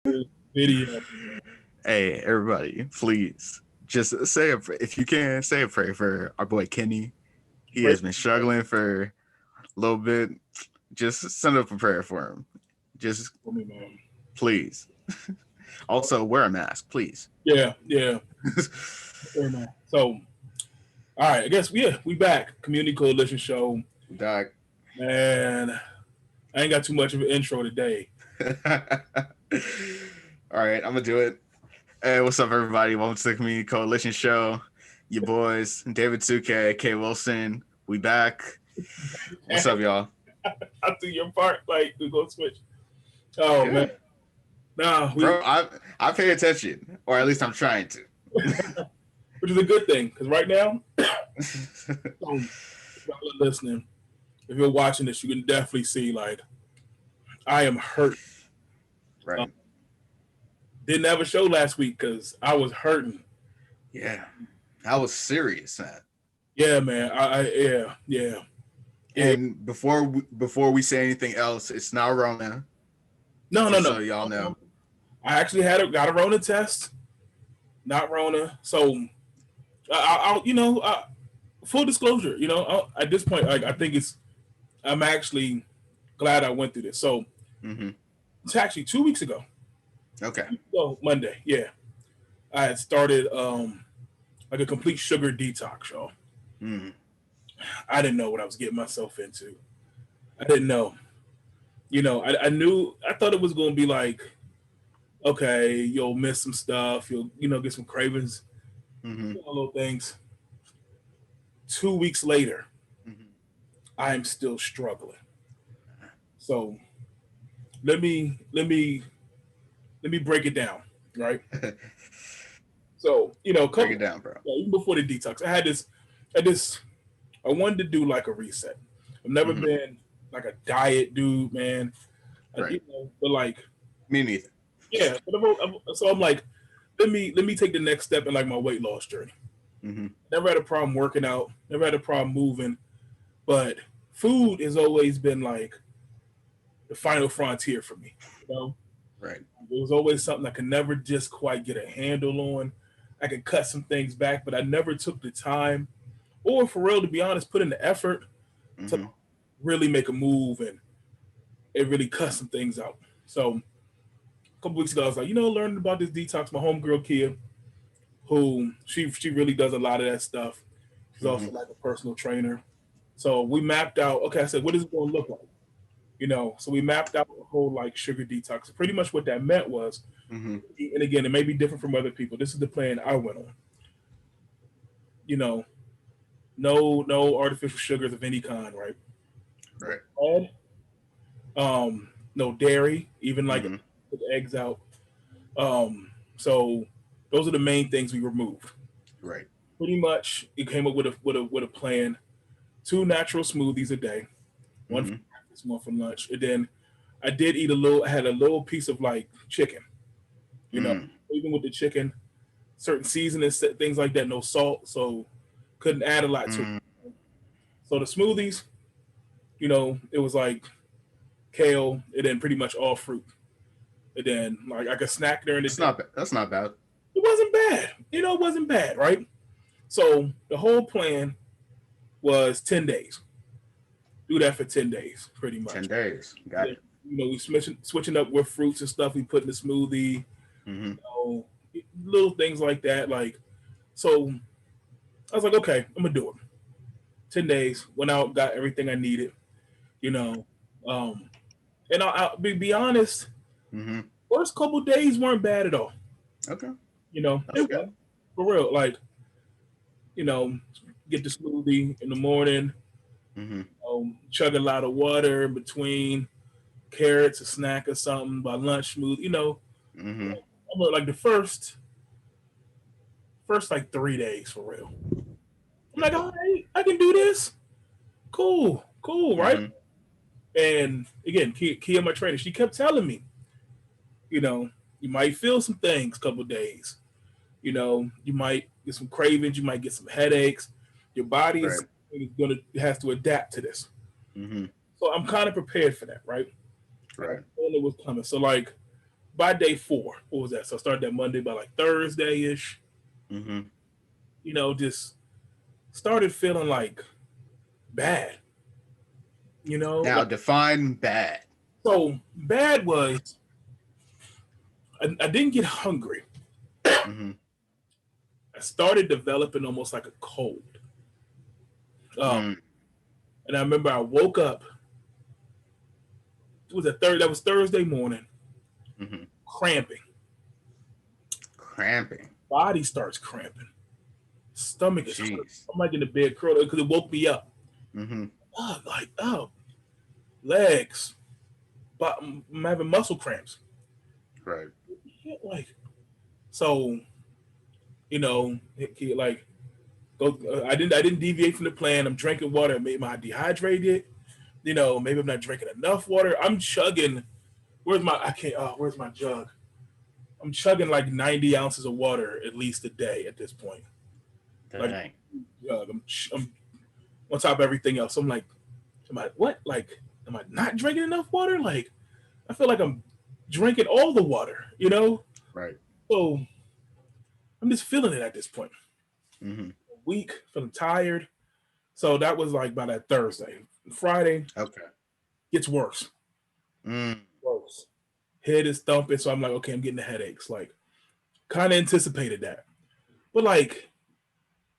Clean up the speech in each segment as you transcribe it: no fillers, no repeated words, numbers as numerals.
Video. Hey, everybody, please just say if you can say a prayer for our boy Kenny. He Pray has been struggling for a little bit. Just send up a prayer for him. Just for me, man. please. Also, wear a mask, please. Yeah, yeah. Hey, man. So, all right, I guess we back. Community Coalition Show. Doc. Man, I ain't got too much of an intro today. All right, I'm gonna do it. Hey, what's up, everybody? Welcome to the Community Coalition Show. Your boys, David 2K, K Wilson. We back. What's up, y'all? I'll do your part. Like we go switch. Oh man, Good, nah, bro. I pay attention, or at least I'm trying to. which is a good thing because right now, if y'all are listening, if you're watching this, you can definitely see like I am hurt. Um, Right. didn't have a show last week because I was hurting. Yeah. I was serious, man. Yeah, man. Yeah. And before we say anything else, it's not Rona. No, no, Just no. so y'all know. I actually got a Rona test, not Rona. So I'll full disclosure. At this point, like I think I'm actually glad I went through this. So Mm-hmm. it's actually 2 weeks ago. Okay. Oh, Monday. Yeah, I had started like a complete sugar detox, y'all. Mm. I didn't know what I was getting myself into. I didn't know. I knew. I thought it was going to be like, okay, you'll miss some stuff. You'll get some cravings, Mm-hmm. little things. 2 weeks later, Mm-hmm. I'm still struggling. So let me break it down, right? So Break it down, bro. even before the detox, I wanted to do like a reset. I've never Mm-hmm. been like a diet dude, man. Right. But like, Me neither. yeah. So I'm like, let me take the next step in like my weight loss journey. Mm-hmm. Never had a problem working out. Never had a problem moving. But food has always been like the final frontier for me. Right. It was always something I could never just quite get a handle on. I could cut some things back, but I never took the time, or for real, to be honest, put in the effort to Mm-hmm. really make a move and it really cut some things out. So a couple weeks ago, I was like, learning about this detox. My homegirl Kia, who she really does a lot of that stuff. She's Mm-hmm. also like a personal trainer. So we mapped out. Okay, I said, what is it going to look like? So we mapped out the whole like sugar detox. Pretty much what that meant was, Mm-hmm. and again, it may be different from other people. This is the plan I went on. You know, no artificial sugars of any kind, right? No Right. bread, no dairy, even like Mm-hmm. with eggs out. So those are the main things we removed. Right. Pretty much, it came up with a plan. Two natural smoothies a day, one for Mm-hmm. breakfast, one for lunch, and then I did eat a little. I had a little piece of like chicken. You know, Mm. even with the chicken, certain seasonings, things like that, no salt, so couldn't add a lot to it. Mm. So the smoothies, it was like kale, and then pretty much all fruit. And then like I could snack during the That's day. not bad. That's not bad. It wasn't bad. It wasn't bad, right? So the whole plan was 10 days. Do that for 10 days, pretty 10 much. days. And Got then, it. we switching up with fruits and stuff. We put in the smoothie, Mm-hmm. know, little things like that. Like so, I was like, okay, I'm gonna do it. 10 days. Went out, got everything I needed. You know, um, and I'll be honest. Mm-hmm. First couple days weren't bad at all. Okay. They That's were good. for real. Like you know, get the smoothie in the morning. Mm-hmm. Chug a lot of water in between carrots, a snack or something. By lunch, smooth. Mm-hmm. I'm like the first like 3 days for real. I'm like, all right, I can do this. Cool, right? Mm-hmm. And again, Kia, my trainer, she kept telling me, you know, you might feel some things a couple days. You might get some cravings, you might get some headaches. Your body Right. is gonna has to adapt to this. Mm-hmm. So I'm kind of prepared for that, right? I Right. told it was coming. So like by day 4, what was that? So I started that Monday by like Thursday ish. Mm-hmm. Just started feeling like bad. Now Like, define bad. so bad was I didn't get hungry. Mm-hmm. I started developing almost like a cold. Um, Mm. and I remember I woke up. It was a third. That was Thursday morning. Mm-hmm. Cramping. Cramping. Body starts cramping. Stomach is hurt. Jeez. I'm like in the bed curled because it woke me up. Mm-hmm. Legs. But I'm having muscle cramps. Right. Like so, like go. I didn't deviate from the plan. I'm drinking water. Maybe I'm dehydrated. Maybe I'm not drinking enough water. I'm chugging. Where's my? I can't. Where's my jug? I'm chugging like 90 ounces of water at least a day at this point. Like, Dang. I'm on top of everything else. I'm like, am I what? Like, am I not drinking enough water? Like, I feel like I'm drinking all the water. Right. So I'm just feeling it at this point. Mm-hmm. Weak, feeling tired. So that was like by that Thursday. Friday Okay. gets worse. Mm. Worse. Head is thumping. So I'm like, okay, I'm getting the headaches. Like, kind of anticipated that. But like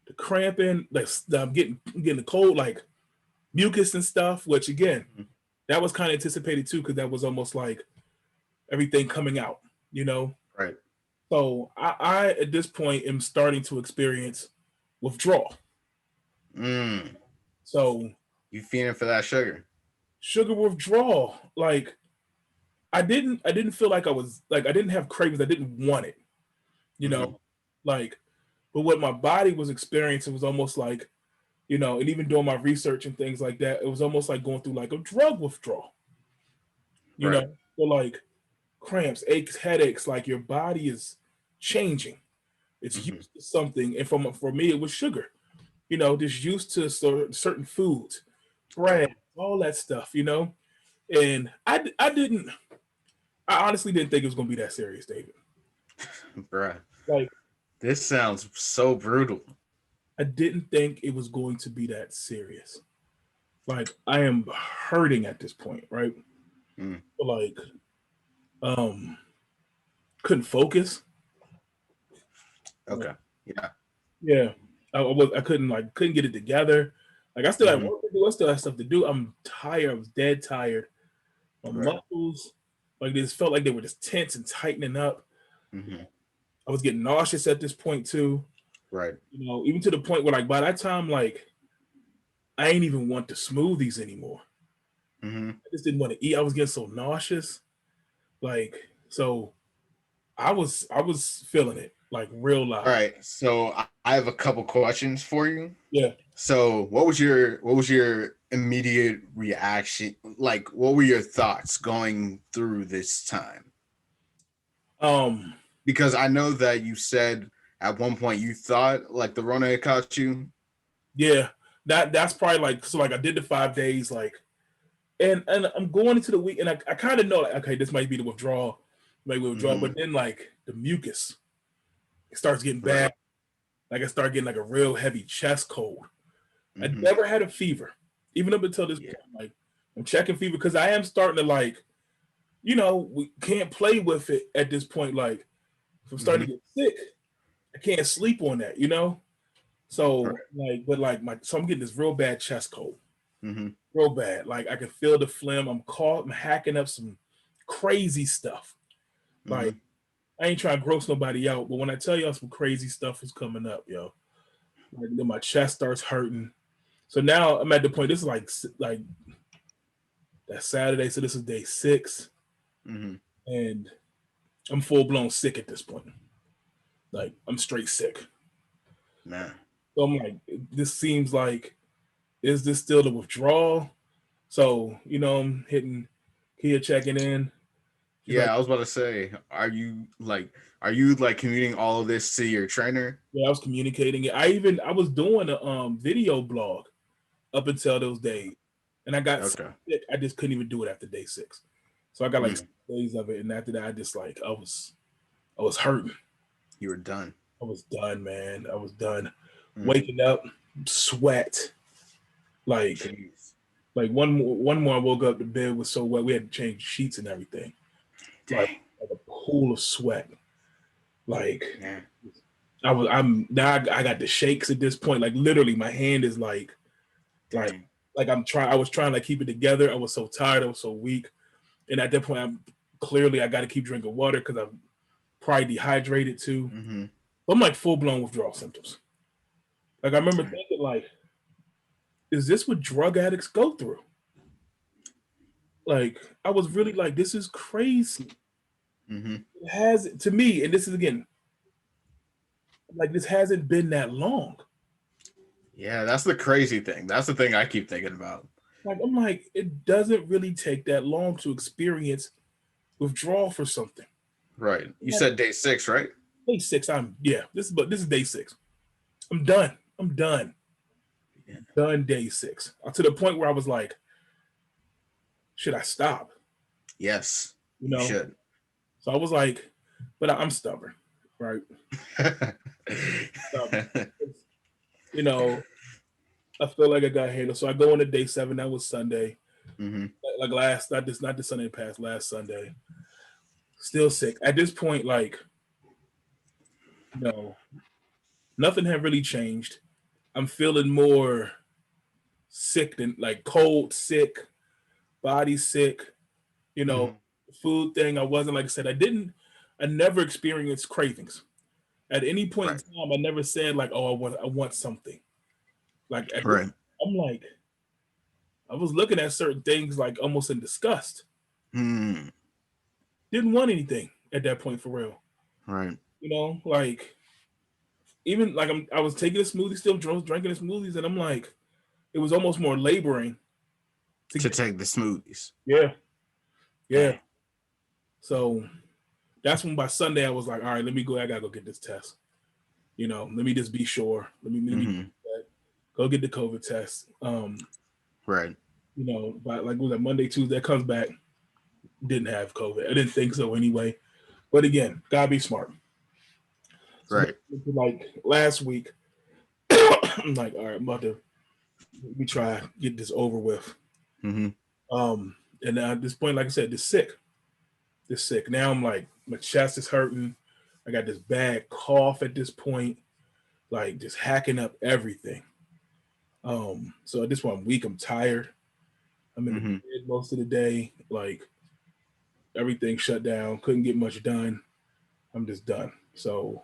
the cramping, like I'm getting the cold, like mucus and stuff, which again, Mm-hmm. that was kind of anticipated too, because that was almost like everything coming out. Right. So I at this point am starting to experience withdrawal. Mm. So You feeling for that sugar? sugar withdrawal, like I didn't feel like I was like I didn't have cravings. I didn't want it, you Mm-hmm. know, like but what my body was experiencing was almost like, and even doing my research and things like that, it was almost like going through like a drug withdrawal, you Right. know, so like cramps, aches, headaches, like your body is changing. It's Mm-hmm. used to something, and for me, it was sugar. Just used to certain foods, Right. bread, all that stuff. And I didn't, I honestly didn't think it was gonna be that serious, David. Bruh. Like This sounds so brutal. I didn't think it was going to be that serious. Like I am hurting at this point, right? Mm. But like, um, couldn't focus. Okay. Yeah. Yeah, I couldn't get it together. Like I still had Mm-hmm. work to do. I still had stuff to do. I'm tired. I was dead tired. My Right. muscles, like they just felt like they were just tense and tightening up. Mm-hmm. I was getting nauseous at this point too. Right. Even to the point where like by that time, like I ain't even want the smoothies anymore. Mm-hmm. I just didn't want to eat. I was getting so nauseous. Like so, I was feeling it like real All loud. right. So I have a couple questions for you. Yeah. So what was your immediate reaction? Like, what were your thoughts going through this time? Um. Because I know that you said at one point you thought like the Rona had caught you. Yeah. That's probably like so. Like I did the 5 days. Like and I'm going into the week, and I kind of know like okay, this might be the withdrawal, Mm-hmm. but then like the mucus it starts getting Right. bad. Like I start getting like a real heavy chest cold. I Mm-hmm. never had a fever, even up until this Yeah. point. Like I'm checking fever because I am starting to like, we can't play with it at this point. Like if I'm Mm-hmm. starting to get sick, I can't sleep on that. Right. So like, but like so I'm getting this real bad chest cold, Mm-hmm. real bad. Like I can feel the phlegm. I'm hacking up some crazy stuff. Mm-hmm. Like I ain't trying to gross nobody out, but when I tell y'all some crazy stuff is coming up, like then my chest starts hurting. So now I'm at the point. This is like that Saturday, so this is day 6, Mm-hmm. and I'm full blown sick at this point. Like I'm straight sick. Man. So I'm like, this seems like, is this still the withdrawal? So I'm hitting Kia checking in. She's like, Yeah, I was about to say, are you like commuting all of this to your trainer? yeah, I was communicating it. I was doing a video blog up until those days, and I got so Okay. sick I just couldn't even do it after day 6. So I got like Mm. days of it, and after that, I just like I was hurting. You were done. I was done, man. I was done. Mm. Waking up, sweat, like Jeez. one more. I woke up, the bed was so wet, we had to change sheets and everything. Dang. Like a pool of sweat. Like Yeah. I'm now. I got the shakes at this point. Like literally, my hand is like Dang. like I'm trying. I was trying to keep it together. I was so tired. I was so weak. And at that point, I got to keep drinking water because I'm probably dehydrated too. Mm-hmm. I'm like full blown withdrawal symptoms. Like I remember Dang. thinking, like, is this what drug addicts go through? Like I was really like, this is crazy. Mm-hmm. It has to me, and this is again, like this hasn't been that long. Yeah, that's the crazy thing. That's the thing I keep thinking about. Like I'm like, it doesn't really take that long to experience withdrawal for something. Right. You Like said day 6, right? day six, this is day six. I'm done. I'm done. Yeah. Done day six. To the point where I was like, should I stop? Yes. You You know? should. So I was like, but I'm stubborn, right? Stubborn. You know, I feel like I got handled. So I go into day 7. That was Sunday. Mm-hmm. Like not this Sunday past, last Sunday. Still sick. At this point, like, nothing had really changed. I'm feeling more sick than like cold, sick, body sick. You Mm-hmm. know, food thing. I wasn't like I said. I never experienced cravings. At any point in Right. time, I never said like, "Oh, I want something." Like Right. I'm like, I was looking at certain things like almost in disgust. Mm. Didn't want anything at that point for real. Right. Like even like I was taking a smoothie, still drinking the smoothies, and I'm like, it was almost more laboring to To get. take the smoothies. Yeah, yeah. Dang. So that's when by Sunday I was like, all right, let me go. I gotta go get this test. Let me just be sure. Mm-hmm. Go get the COVID test. Right. But like was that Monday, Tuesday, that comes back, didn't have COVID. I didn't think so anyway. But again, gotta be smart. So Right. like last week, I'm like, all right, I'm about to let me try get this over with. Mm-hmm. And at this point, like I said, this sick. Now I'm like, my chest is hurting. I got this bad cough at this point, like just hacking up everything. So at this point, I'm weak. I'm tired. I'm in the Mm-hmm. bed most of the day. Like everything shut down. Couldn't get much done. I'm just done. So,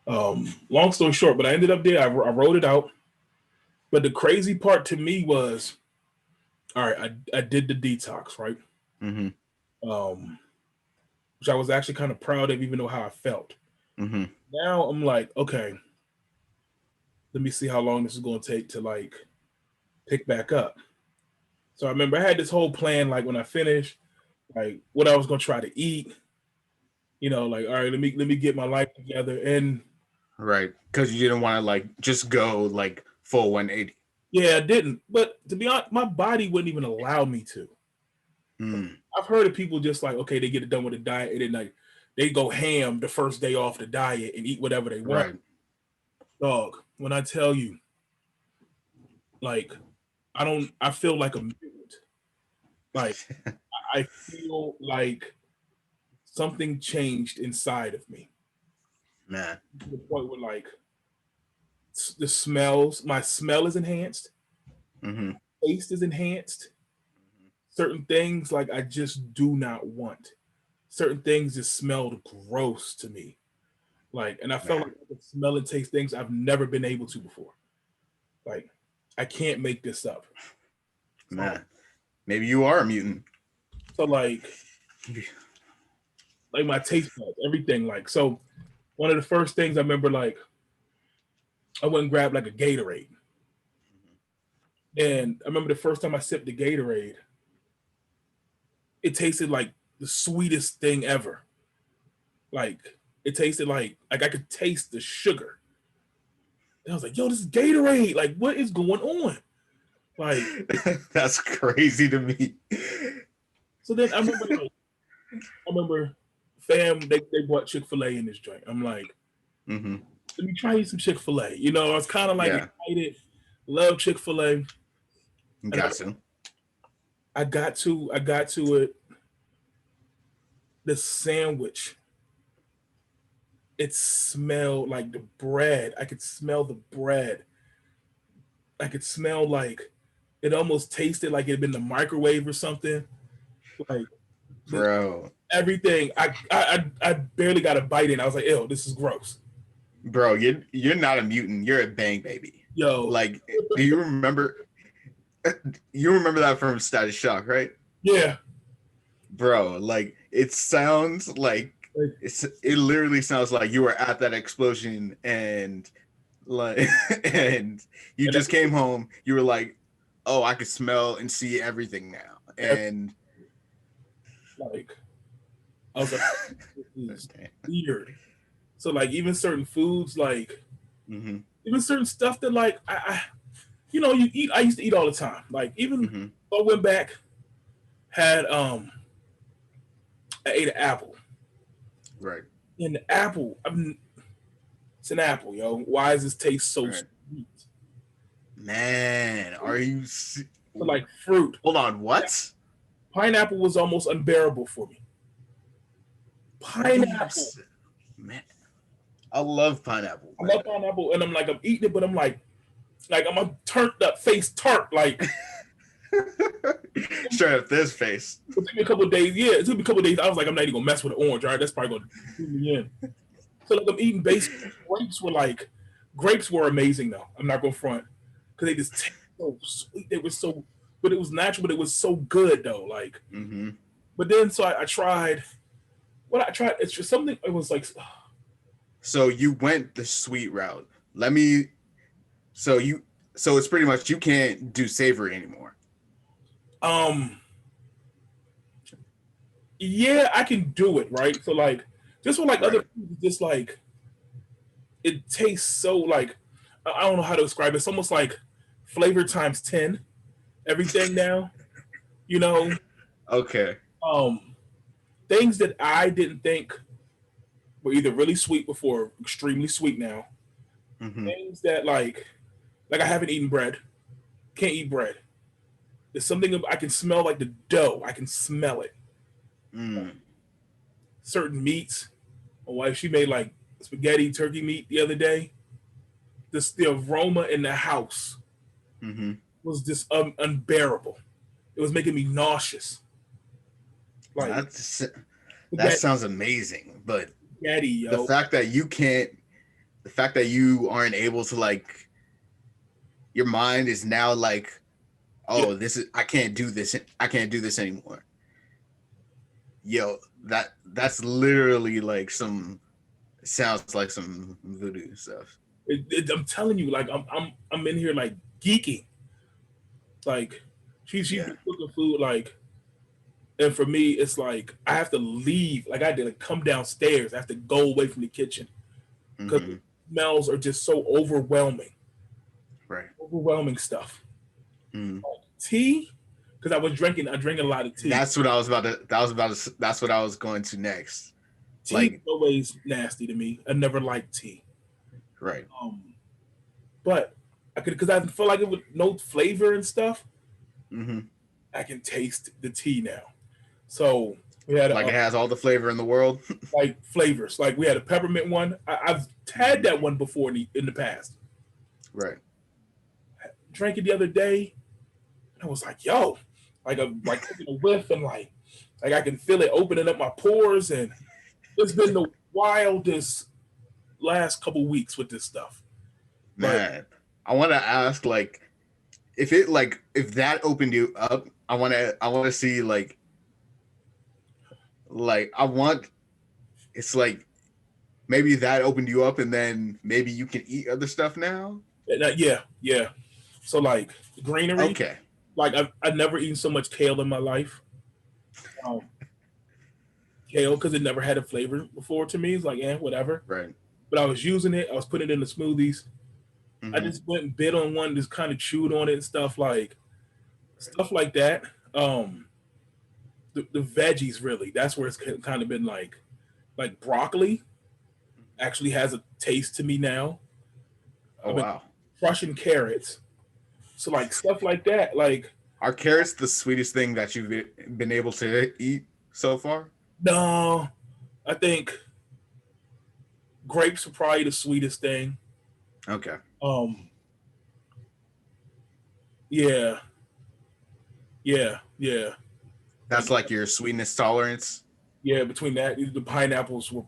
long story short, but I ended up there. I wrote it out. But the crazy part to me was, all right, I did the detox, right? Mm-hmm. Which I was actually kind of proud of, even though how I felt. Mm-hmm. Now I'm like, okay, let me see how long this is going to take to like pick back up. So I remember I had this whole plan, like when I finished, like what I was going to try to eat. Like all right, let me get my life together. And Right. Because you didn't want to like just go like full 180. yeah, I didn't. But to be honest, my body wouldn't even allow me to. Mm. I've heard of people just like, okay, they get it done with a diet and then like they go ham the first day off the diet and eat whatever they want. Right. Dog, when I tell you, like, I feel like a mutant. Like, I feel like something changed inside of me Man. to the point where like my smell is enhanced, Mm-hmm. taste is enhanced. Certain things like I just do not want. Certain things just smelled gross to me. Like, and I felt Man. like I could smell and taste things I've never been able to before. Like, I can't make this up. Man. Maybe you are a mutant. So like my taste buds, everything. Like, so one of the first things I remember, like, I went and grabbed like a Gatorade. And I remember the first time I sipped the Gatorade, it tasted like the sweetest thing ever. Like, it tasted like I could taste the sugar. And I was like, yo, this is Gatorade. Like, what is going on? Like, That's crazy to me. so then I remember like, remember, fam, they bought Chick-fil-A in this joint. I'm like, Mm-hmm. let me try you some Chick-fil-A. You know, I was kind of like Yeah, excited. Love Chick-fil-A, and got to. I got to it. The sandwich, it smelled like the bread. I could smell the bread. I could smell like it almost tasted like it had been in the microwave or something. Like the, Bro. everything. I barely got a bite in. I was like, ew, this is gross. Bro, you're not a mutant. You're a bang baby. Yo, Like, do you remember? You remember that from Status Shock, right? yeah. Bro, like it sounds like Like, it literally sounds like you were at that explosion and like and you and just came home. You were like, oh, I can smell and see everything now, and like I was like, this is weird. So like even certain foods, like mm-hmm, even certain stuff that like you know you eat. I used to eat all the time. Like even mm-hmm, I went back, had I ate an apple. right, And the apple, it's an apple, yo. Why does this taste so right. sweet? Man, are you? So like fruit, Hold on, what? pineapple was almost unbearable for me. What are you? Pineapple, Man, I love pineapple, I man. love pineapple, and I'm eating it, but I'm like I'm a turned up face tart. Like Straight up this face. it took me a couple of days. Yeah, it took me a couple of days. I was like, I'm not even gonna mess with the orange. All right, that's probably gonna do me in. So like I'm eating basically grapes were amazing though. I'm not gonna front because they just taste so sweet. They were so, but it was natural. But it was so good though. Like, Mm-hmm. but then so I tried. What I tried, it's just something. It was like, So you went the sweet route. Let me. So you. So it's pretty much you can't do savory anymore. um, yeah, I can do it right. So like, just with like other Right. foods, just like it tastes so like I don't know how to describe it. It's almost like flavor times 10. Everything now, you know, Okay. um, things that I didn't think were either really sweet before, extremely sweet now. Mm-hmm. Things that like I haven't eaten bread, can't eat bread. There's something I can smell like the dough. I can smell it. Mm. Certain meats. My wife, she made like spaghetti turkey meat the other day. The aroma in the house Mm-hmm. was just unbearable. It was making me nauseous. Like That's that spaghetti, sounds amazing, but spaghetti, the yo. fact that you can't, the fact that you aren't able to like, your mind is now like, Yeah, oh, this is I can't do this. I can't do this anymore. Yo, that's literally like some sounds like some voodoo stuff. I'm telling you, like I'm in here like geeking. Like she's Yeah. been cooking food like, and for me it's like I have to leave. Like I had to like, come downstairs. I have to go away from the kitchen because Mm-hmm. the smells are just so overwhelming. Right. Overwhelming stuff. Mm. Tea, because I drink a lot of tea. That's what I was about to. That was about to. That's what I was going to next. Tea is Like, always nasty to me. I never liked tea. right. But I could because I feel like it with no flavor and stuff. Mm-hmm. I can taste the tea now. So we had Like it has all the flavor in the world. like flavors. Like we had a peppermint one. I've had Mm-hmm. that one before in the past. Right. Drank it the other day, and I was like, "Yo!" Like I'm like taking a whiff, and like I can feel it opening up my pores, and it's been the wildest last couple weeks with this stuff. Like, Man, I want to ask, like, if it like if that opened you up, I want to see like I want it's like maybe that opened you up and then maybe you can eat other stuff now. yeah, yeah. So like greenery, Okay. like I've never eaten so much kale in my life. Um, Kale because it never had a flavor before to me. It's like, yeah, whatever. Right. But I was using it. I was putting it in the smoothies. I Mm-hmm. just went and bit on one, just kind of chewed on it and stuff like that. Um, the veggies really. That's where it's kind of been like broccoli actually has a taste to me now. Oh I've been wow. crushing carrots, so like stuff like that. Like Are carrots the sweetest thing that you've been able to eat so far? no, I think grapes are probably the sweetest thing. Okay. Um, yeah, yeah. That's Like like your sweetness tolerance. yeah, between that, the pineapples were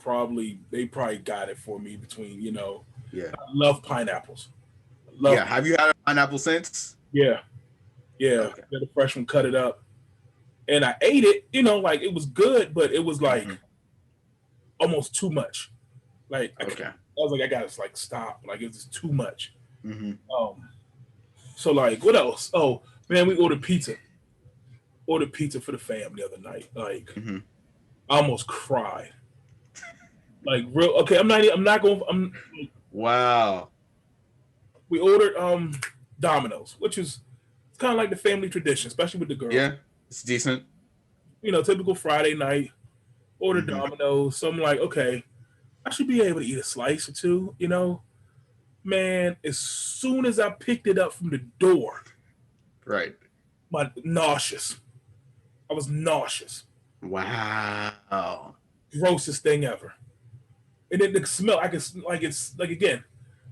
they probably got it for me. Between Yeah. I love pineapples. I love Yeah. Have you had a pineapple since? yeah, yeah. Okay. Get a fresh one, cut it up, and I ate it. Like it was good, but it was Hmm. like almost too much. Like Okay. I was like, I gotta like stop. Like it was just too much. Hmm. Um, so like, what else? Oh man, we ordered pizza. Ordered pizza for the fam the other night. Like Hmm. I almost cried. Like real. Okay, I'm not. I'm not going. Wow. We ordered Domino's, which is it's kind of like the family tradition, especially with the girls. Yeah. It's decent. Typical Friday night. Order Hmm. Domino's. So I'm like, okay, I should be able to eat a slice or two. Man. As soon as I picked it up from the door, Right. my nauseous. I was nauseous. Wow. Grossest thing ever. And then the smell, I could like it's like again.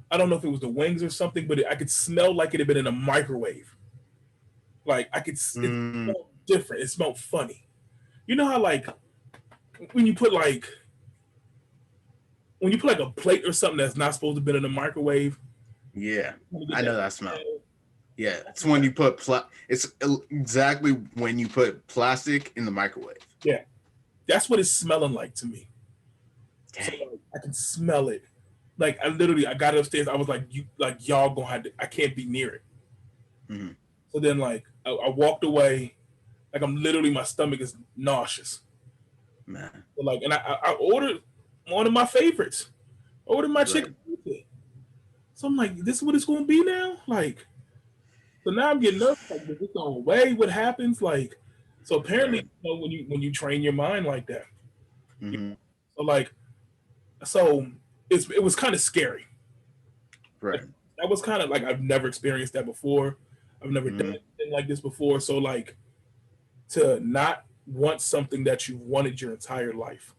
I don't know if it was the wings or something, but I could smell like it had been in a microwave. Like it Mm, smelled different. It smelled funny. You know how like when you put like when you put like a plate or something that's not supposed to be in a microwave, yeah. you I get know that that smell. smell. Yeah. It's when you put it's exactly when you put plastic in the microwave. Yeah, that's what it's smelling like to me. So Dang. like, I can smell it. Like I got upstairs. I was like, you like y'all gonna have to. I can't be near it. Hmm. So then like I walked away. Like I'm literally my stomach is nauseous. Man. But, like and I ordered one of my favorites. Ordered my Right. chicken pizza. So I'm like, this is what it's gonna be now. Like so now I'm getting nervous. Like is this going away? What happens? Like so apparently Right. when you train your mind like that. Hmm. So like so it was kind of scary. Like, Right. that was kind of like I've never experienced that before. I've never done Hmm. anything like this before. So like to not want something that you wanted your entire life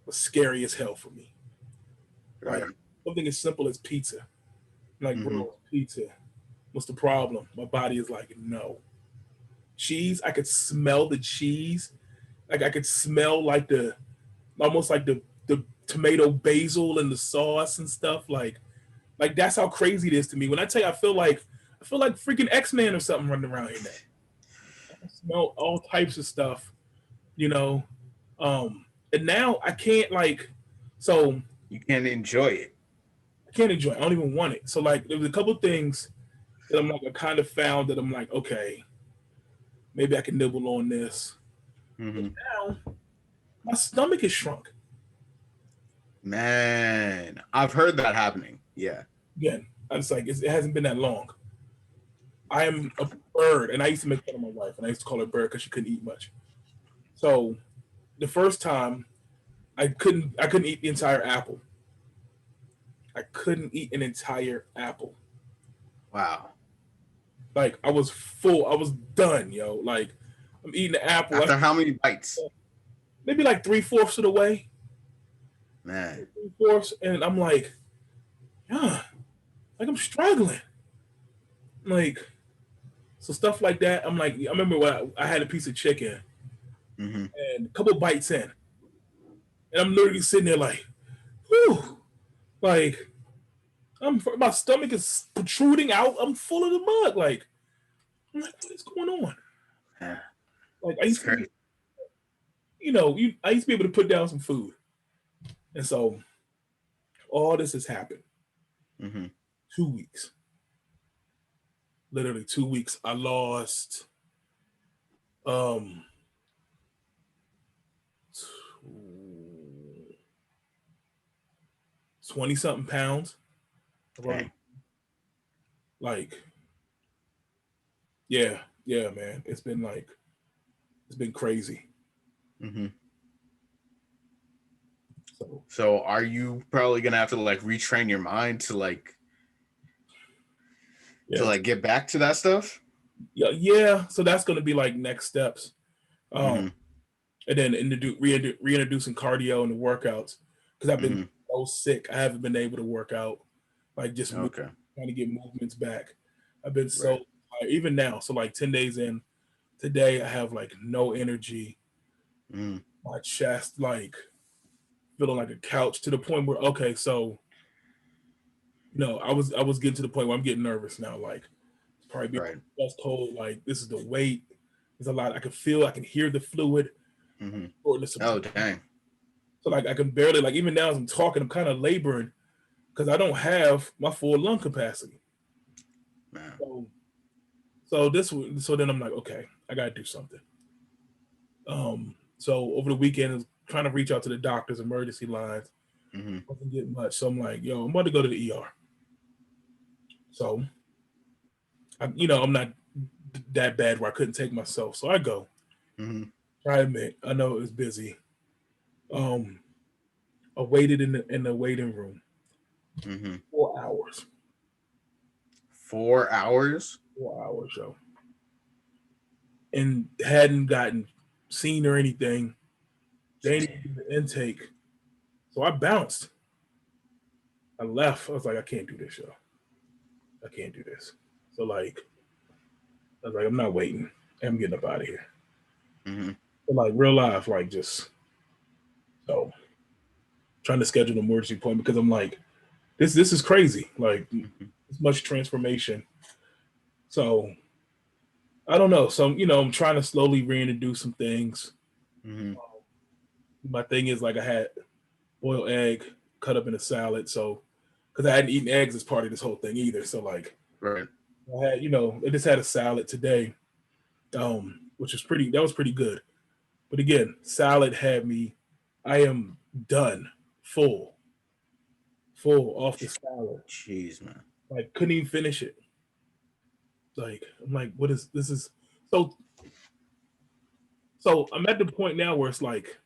was scary as hell for me. Like Right. something as simple as pizza. Like, Hmm. bro, pizza. What's the problem? My body is like, no. Cheese, I could smell the cheese. Like I could smell like the almost like the tomato basil and the sauce and stuff. Like that's how crazy it is to me. When I tell you I feel like freaking X-Men or something running around here now. I smell all types of stuff, you know. And now I can't like so You can enjoy it. I can't enjoy it. I don't even want it. So like there was a couple things that I'm like I kind of found that I'm like, okay, maybe I can nibble on this. But Hmm. now my stomach is shrunk. Man, I've heard that happening. Yeah. Again, I was like, it hasn't been that long. I am a bird, and I used to make fun of my wife, and I used to call her bird because she couldn't eat much. So the first time, I couldn't eat the entire apple. I couldn't eat an entire apple. Wow. Like I was full. I was done, yo. Like I'm eating the apple. After how many bites? Maybe like 3/4 of the way, Man. 3/4, and I'm like, yeah, like I'm struggling. Like so stuff like that. I'm like, I remember when I had a piece of chicken Hmm. and a couple bites in, and I'm literally sitting there like, whew, like my stomach is protruding out. I'm full of the mud. Like, I'm like, what is going on? Yeah. Like, I It's used to, crazy. I used to be able to put down some food, and so all this has happened. Hmm. 2 weeks, literally 2 weeks. I lost um 20 something pounds. Dang. Like, yeah, yeah, man. It's been crazy. Mm-hmm. So So are you probably gonna have to like retrain your mind to yeah, like get back to that stuff? yeah. So that's going to be like next steps. Mm-hmm. And then reintroducing cardio and the workouts because I've been Mm-hmm. so sick. I haven't been able to work out, like just Okay. trying to get movements back. I've been so Right. tired, even now. So like 10 days in, today I have like no energy. Mm-hmm. My chest like feeling like a couch to the point where okay, so I was getting to the point where I'm getting nervous now. Like it's probably being Right. just told like this is the weight. There's a lot. I can hear the fluid Mm-hmm. shortness of Oh breath. dang. So like I can barely like even now as I'm talking, I'm kind of laboring because I don't have my full lung capacity. Man. So so then I'm like, okay, I gotta do something. So over the weekend, I was trying to reach out to the doctors, emergency lines, Mm-hmm. wasn't getting much. So I'm like, yo, I'm about to go to the ER. So I'm not that bad where I couldn't take myself. So I go. Mm-hmm. I admit, I know it was busy. Um, I waited in the waiting room Mm-hmm. 4 hours. 4 hours? 4 hours, yo, and hadn't gotten seen or anything. They didn't do the intake. So I bounced. I left. I was like, I can't do this, yo. I can't do this. So like, I was like, I'm not waiting. I'm getting up out of here. Mm-hmm. But like real life, like just so trying to schedule an emergency appointment because I'm like, this is crazy. Like Mm-hmm. this much transformation. So I don't know. So I'm trying to slowly reintroduce some things. Mm-hmm. My thing is like I had boiled egg cut up in a salad. So because I hadn't eaten eggs as part of this whole thing either. So like Right. I had, I just had a salad today, which was that was pretty good. But again, salad had me, I am done, full, full off the salad. Jeez, man. Like couldn't even finish it. Like I'm like, what is this is so so I'm at the point now where it's like,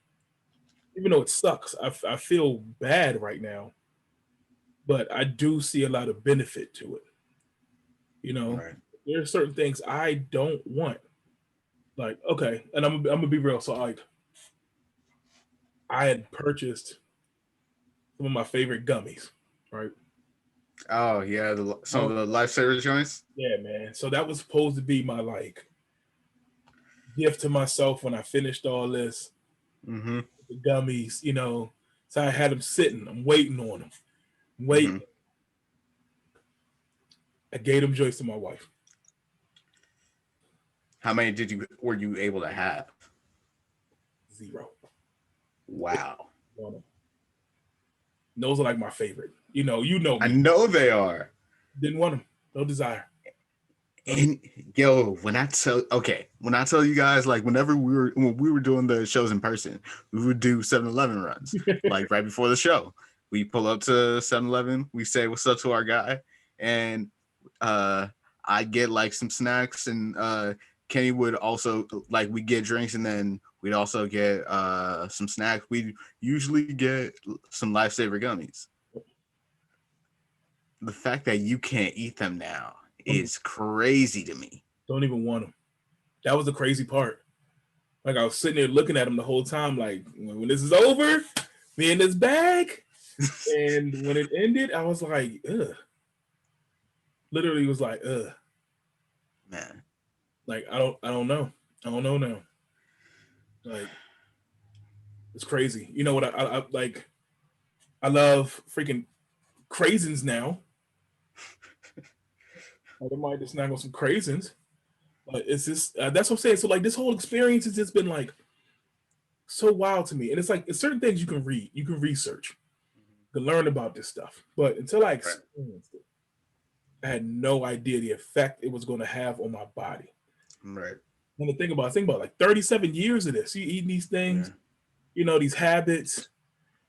even though it sucks, I feel bad right now, but I do see a lot of benefit to it. You know, Right. there are certain things I don't want. Like, okay, and I'm gonna be real. So like I had purchased some of my favorite gummies, right? Oh yeah, some of Oh the lifesaver joints. yeah, man. So that was supposed to be my like gift to myself when I finished all this, Mm-hmm. the gummies, So I had them sitting. I'm waiting on them. Wait, Mm-hmm. I gave them joys to my wife. How many did you were you able to have? Zero. Wow. Want 'em. Those are like my favorite. You know I me. know they are. Didn't want them. No desire. No desire. And yo, when I tell you guys, like when we were doing the shows in person, we would do 7-Eleven runs. Like right before the show. We pull up to 7-Eleven, we say what's up to our guy, and uh I get like some snacks and Kenny would also like we get drinks and then we'd also get some snacks. We'd usually get some lifesaver gummies. The fact that you can't eat them now Don't even, is crazy to me. don't even want them. That was the crazy part. Like I was sitting there looking at them the whole time. Like when this is over, me in this bag. And when it ended, I was like, ugh. Literally was like, ugh. Man. Like I don't know. I don't know now. Like it's crazy. You know what I like? I love freaking craisins now. Like I might just snag on some craisins. But it's just that's what I'm saying. So like this whole experience has just been like so wild to me. And it's like it's certain things you can read, you can research, you can learn about this stuff. But until I Right. experienced it, I had no idea the effect it was going to have on my body. Right. And to think about like 37 years of this, you eating these Yeah. things, these habits.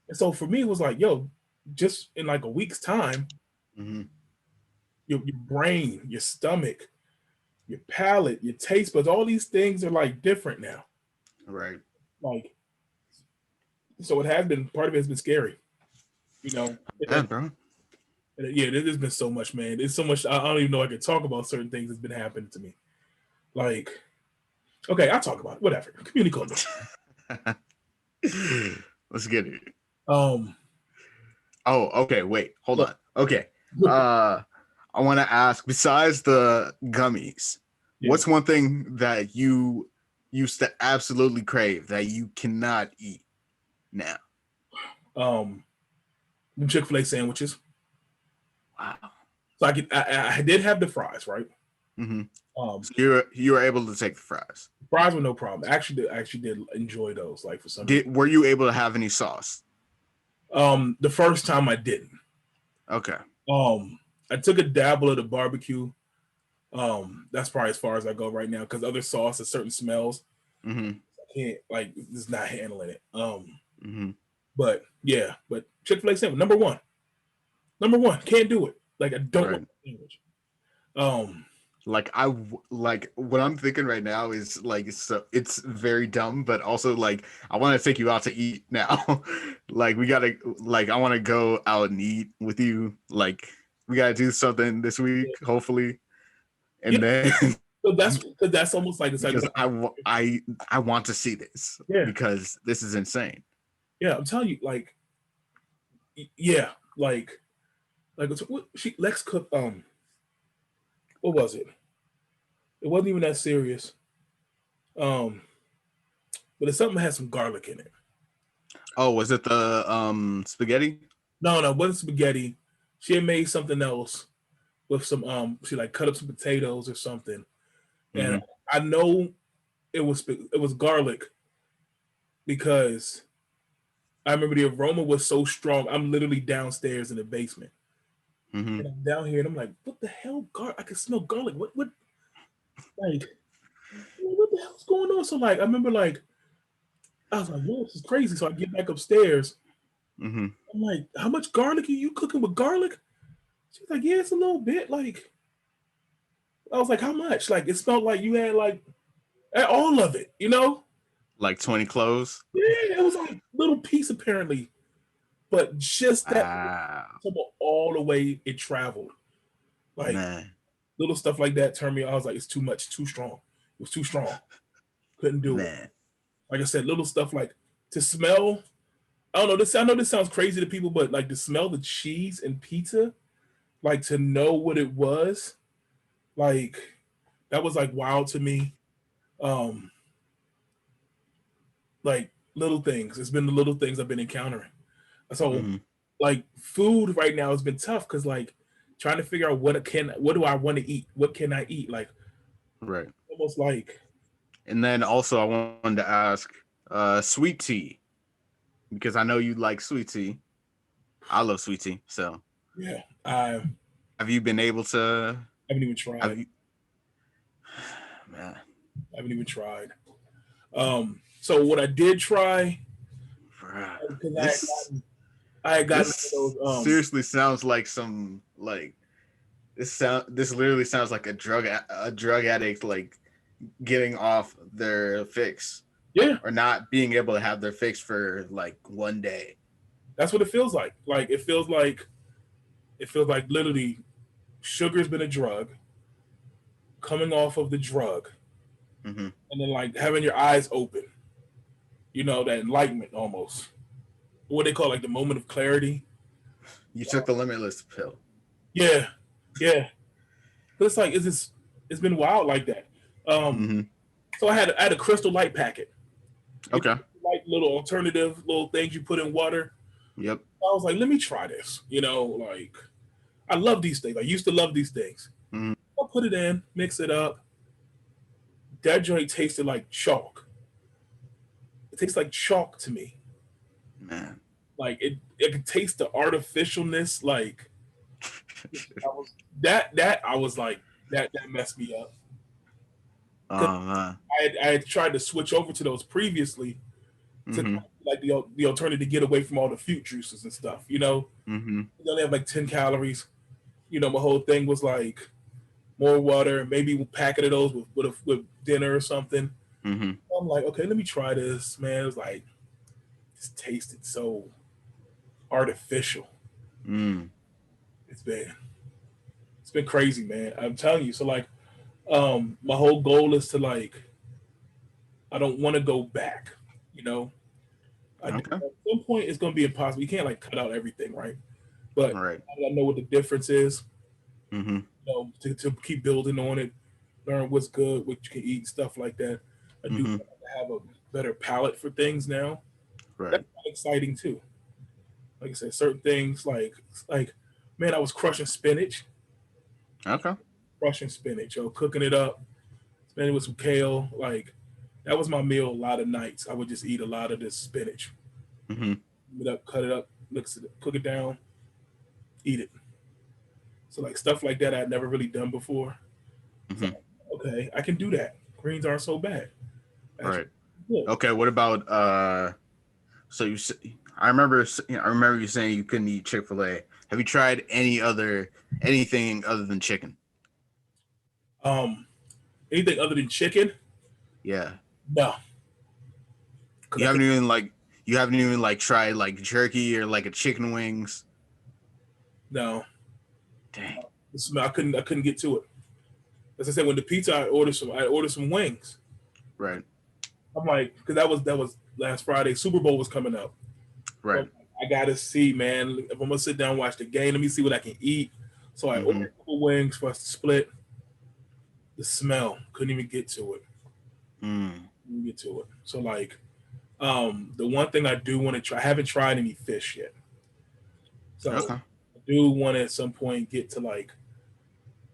And so for me, it was like, yo, just in like a week's time, Mm-hmm. your brain, your stomach, your palate, your taste buds, all these things are like different now. Right. Like, so it has been, part of it has been scary, you know. Yeah, bro. Yeah, there's been so much, man. There's so much. I don't even know I could talk about certain things that's been happening to me. Like, okay, I'll talk about it. Whatever. Communicate. Let's get it. Um, Oh, okay. Wait, hold look, on. Okay. look, I want to ask, besides the gummies, yeah. what's one thing that you used to absolutely crave that you cannot eat now? Um, Chick-fil-A sandwiches. Wow. So I did have the fries, right? Mm-hmm. Um, So you were able to take the fries. fries were no problem. I actually did enjoy those, like for some reason. Were you able to have any sauce? The first time I didn't. Okay. I took a dabble of the barbecue. That's probably as far as I go right now because other sauces, certain smells, Mm-hmm. I can't like just not handling it. Mm-hmm. But yeah, but Chick-fil-A sandwich, number one, can't do it. Like I don't Right. want the sandwich. Um, Like what I'm thinking right now is like, so it's very dumb, but also like I want to take you out to eat now. Like we gotta, like I want to go out and eat with you. Like we gotta do something this week, hopefully, yeah, and then so that's almost like it's like because I want to see this yeah, because this is insane. yeah. I'm telling you, like yeah, like what she Lex cooked. What was it? It wasn't even that serious. Um, but it's something that had some garlic in it. Oh, was it the spaghetti? No, it wasn't spaghetti. She had made something else with some she like cut up some potatoes or something. And Mm-hmm. I know it was garlic because I remember the aroma was so strong. I'm literally downstairs in the basement. Mm-hmm. And I'm down here and I'm like, what the hell? I can smell garlic. What like what the hell's going on? So like I remember like I was like, yo, this is crazy. So I get back upstairs. Mm-hmm. I'm like, how much garlic are you cooking with garlic? She's like, yeah, it's a little bit. Like I was like, how much? Like it smelled like you had like all of it, you know? Like 20 cloves. Yeah, it was like a little piece apparently, but just that Wow, all the way it traveled. Like man, little stuff like that turned me. I was like, it's too much, too strong. It was too strong. Couldn't do it. man. Like I said, little stuff like to smell. I don't know. I know this sounds crazy to people, but like to smell the cheese and pizza, like to know what it was, like that was like wild to me. Um, like little things. It's been the little things I've been encountering. So Mm-hmm. like food right now has been tough because like trying to figure out what do I want to eat? What can I eat? Like Right. almost like And then also I wanted to ask, sweet tea, because I know you like sweet tea. I love sweet tea. So yeah, I have you been able to haven't even have tried. you man, I haven't even tried. So what I did try bruh, because this I had gotten this those seriously sounds like some like this literally sounds like a drug addict like getting off their fix yeah, or not being able to have their fix for like one day. that's what it feels like. Like it feels like literally sugar's been a drug, coming off of the drug, Mm-hmm. and then like having your eyes open. You know that enlightenment almost. What they call like the moment of clarity. You took the limitless pill. Yeah, yeah. But it's like it's been wild like that. Um, Mm-hmm. so I had a crystal light packet. It's Okay. like little alternative little things you put in water. Yep. I was like, let me try this. You know, like I love these things. I used to love these things. Mm-hmm. I'll put it in, mix it up. That joint tasted like chalk. It tastes like chalk to me. Man. Like it could taste the artificialness. Like I was that I was like that messed me up. Because Oh man. I had tried to switch over to those previously to Mm-hmm. like the alternative to get away from all the fruit juices and stuff. You know, Mm-hmm. they only have like 10 calories. You know, my whole thing was like more water, maybe a packet of those with dinner or something. Mm-hmm. I'm like, okay, let me try this, man. It was like, it tasted so artificial. Mm. It's been it's been crazy, man. I'm telling you. So like, my whole goal is to like, I don't want to go back. You know, at Okay. some point it's going to be impossible. You can't like cut out everything, right? But All right. I know what the difference is. Mm-hmm. To keep building on it, learn what's good, what you can eat, stuff like that. I do Mm-hmm. have a better palate for things now. That's Right. exciting too. Like I said, certain things like man, I was Okay. crushing spinach, cooking it up, spinach with some kale. Like that was my meal. A lot of nights, I would just eat a lot of this spinach. Mm-hmm. Eat it up, cut it up, cook it down, eat it. So like stuff like that I'd never really done before. So Mm-hmm. okay, I can do that. Greens aren't so bad. Actually, Right. good. Okay. What about So I remember you saying you couldn't eat Chick-fil-A. Have you tried anything other than chicken? Um, anything other than chicken? Yeah. No, because You I haven't could even like you haven't even like tried like jerky or like a chicken wings. no. Dang. The smell, I couldn't get to it. As I said, when the pizza, I ordered some wings. Right. I'm like, because that was last Friday. Super Bowl was coming up. So Right. I gotta see, man. If I'm gonna sit down and watch the game, let me see what I can eat. So I Mm-hmm. ordered a couple wings for us to split. The smell, couldn't even get to it. Mm. Couldn't get to it. So like, the one thing I do want to try, I haven't tried any fish yet. So Okay. I do want to at some point get to like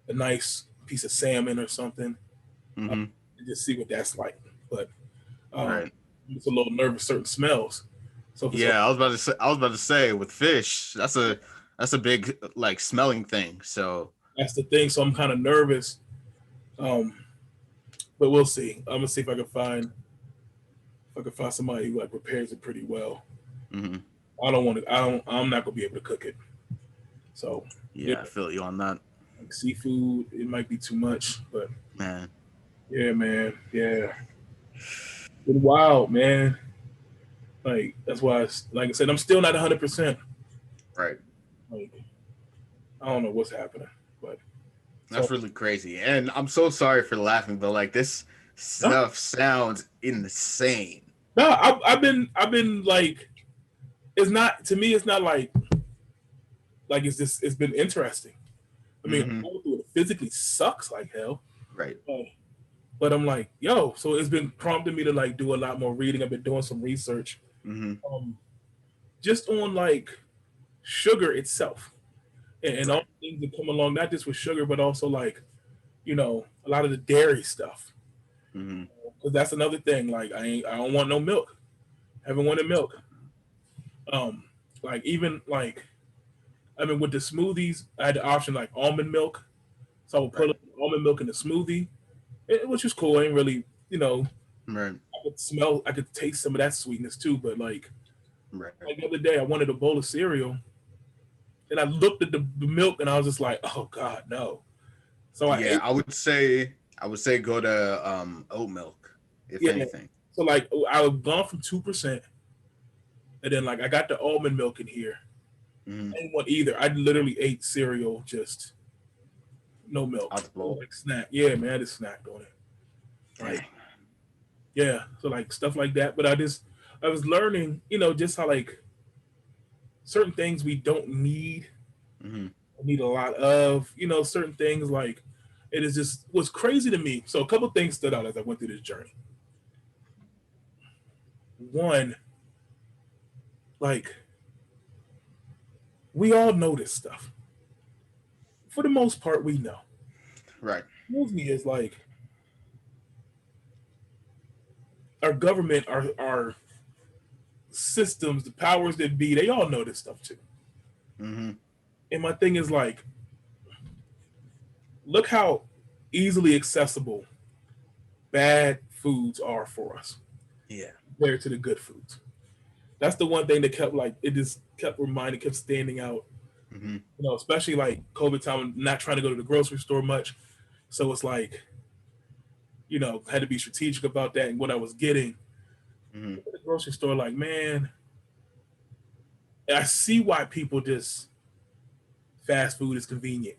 a nice piece of salmon or something, uh, Mm-hmm. and just see what that's like. But um, Right. I'm just a little nervous certain smells. So for so Yeah, I was about to say with fish, that's a big like smelling thing. So that's the thing. So I'm kind of nervous. Um, but we'll see. I'm gonna see if I can find somebody who like prepares it pretty well. mhm. I don't want to. I don't. I'm not gonna be able to cook it. So yeah, Yeah, I feel you on that, like seafood, it might be too much. But man. yeah, man. Yeah, been wild, man. Like that's why, like I said, I'm still not 100%. Right. Like I don't know what's happening, but so That's really crazy. And I'm so sorry for laughing, but like this no, stuff sounds insane. no. I've been like, it's not to me. It's not like it's just it's been interesting. I mean, Mm-hmm. going through it physically sucks like hell. Right. Uh, but I'm like, yo, so it's been prompting me to like do a lot more reading. I've been doing some research, Mm-hmm. um, just on like sugar itself and all Right. the things that come along, not just with sugar, but also like a lot of the dairy stuff. Mm-hmm. Because that's another thing. Like I don't want no milk. I haven't wanted milk. Um, like even like I mean with the smoothies, I had the option like almond milk, so I would put Right. almond milk in the smoothie, which was cool. I ain't really Right. I could smell, I could taste some of that sweetness too. But Right. like the other day, I wanted a bowl of cereal, and I looked at the milk, and I was just like, oh god, no. So I Yeah, ate, I would say go to oat milk, if yeah. anything. So like I was gone from 2%, and then like I got the almond milk in here. Mm-hmm. I didn't want either. I literally ate cereal, just no milk. Out the bowl. Like snack. Yeah, man, I just snacked on it. Like, Dang. yeah. So like stuff like that. But I was learning, just how like certain things we don't Mm-hmm. need a lot of, certain things like it is just what's crazy to me. So a couple things stood out as I went through this journey. One, like we all know this stuff. For the most part, we know. Right. What me is like our government, our systems, the powers that be, they all know this stuff too. Mm-hmm. And my thing is like, look how easily accessible bad foods are for us Yeah. compared to the good foods. That's the one thing that kept like it just kept reminding, kept standing out. Mm-hmm. Especially like COVID time, not trying to go to the grocery store much. So it's like had to be strategic about that and what I was getting. Mm-hmm. At the grocery store, like, man, I see why people just fast food is convenient.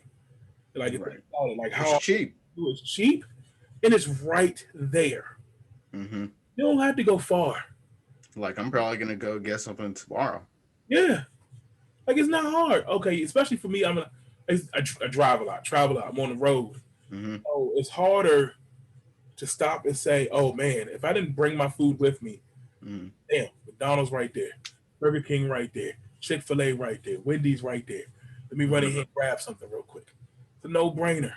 Like, if they Right. call it, like, It's how cheap. it's cheap and it's right there. Mm-hmm. You don't have to go far. Like I'm probably gonna go get something tomorrow. Yeah, like it's not hard. Okay, especially for me, I drive a lot, travel a lot. I'm on the road, Mm-hmm. so it's harder to stop and say, "Oh man, if I didn't bring my food with me, Mm-hmm. damn, McDonald's right there, Burger King right there, Chick-fil-A right there, Wendy's right there. Let me run in Mm-hmm. here and grab something real quick." It's a no-brainer,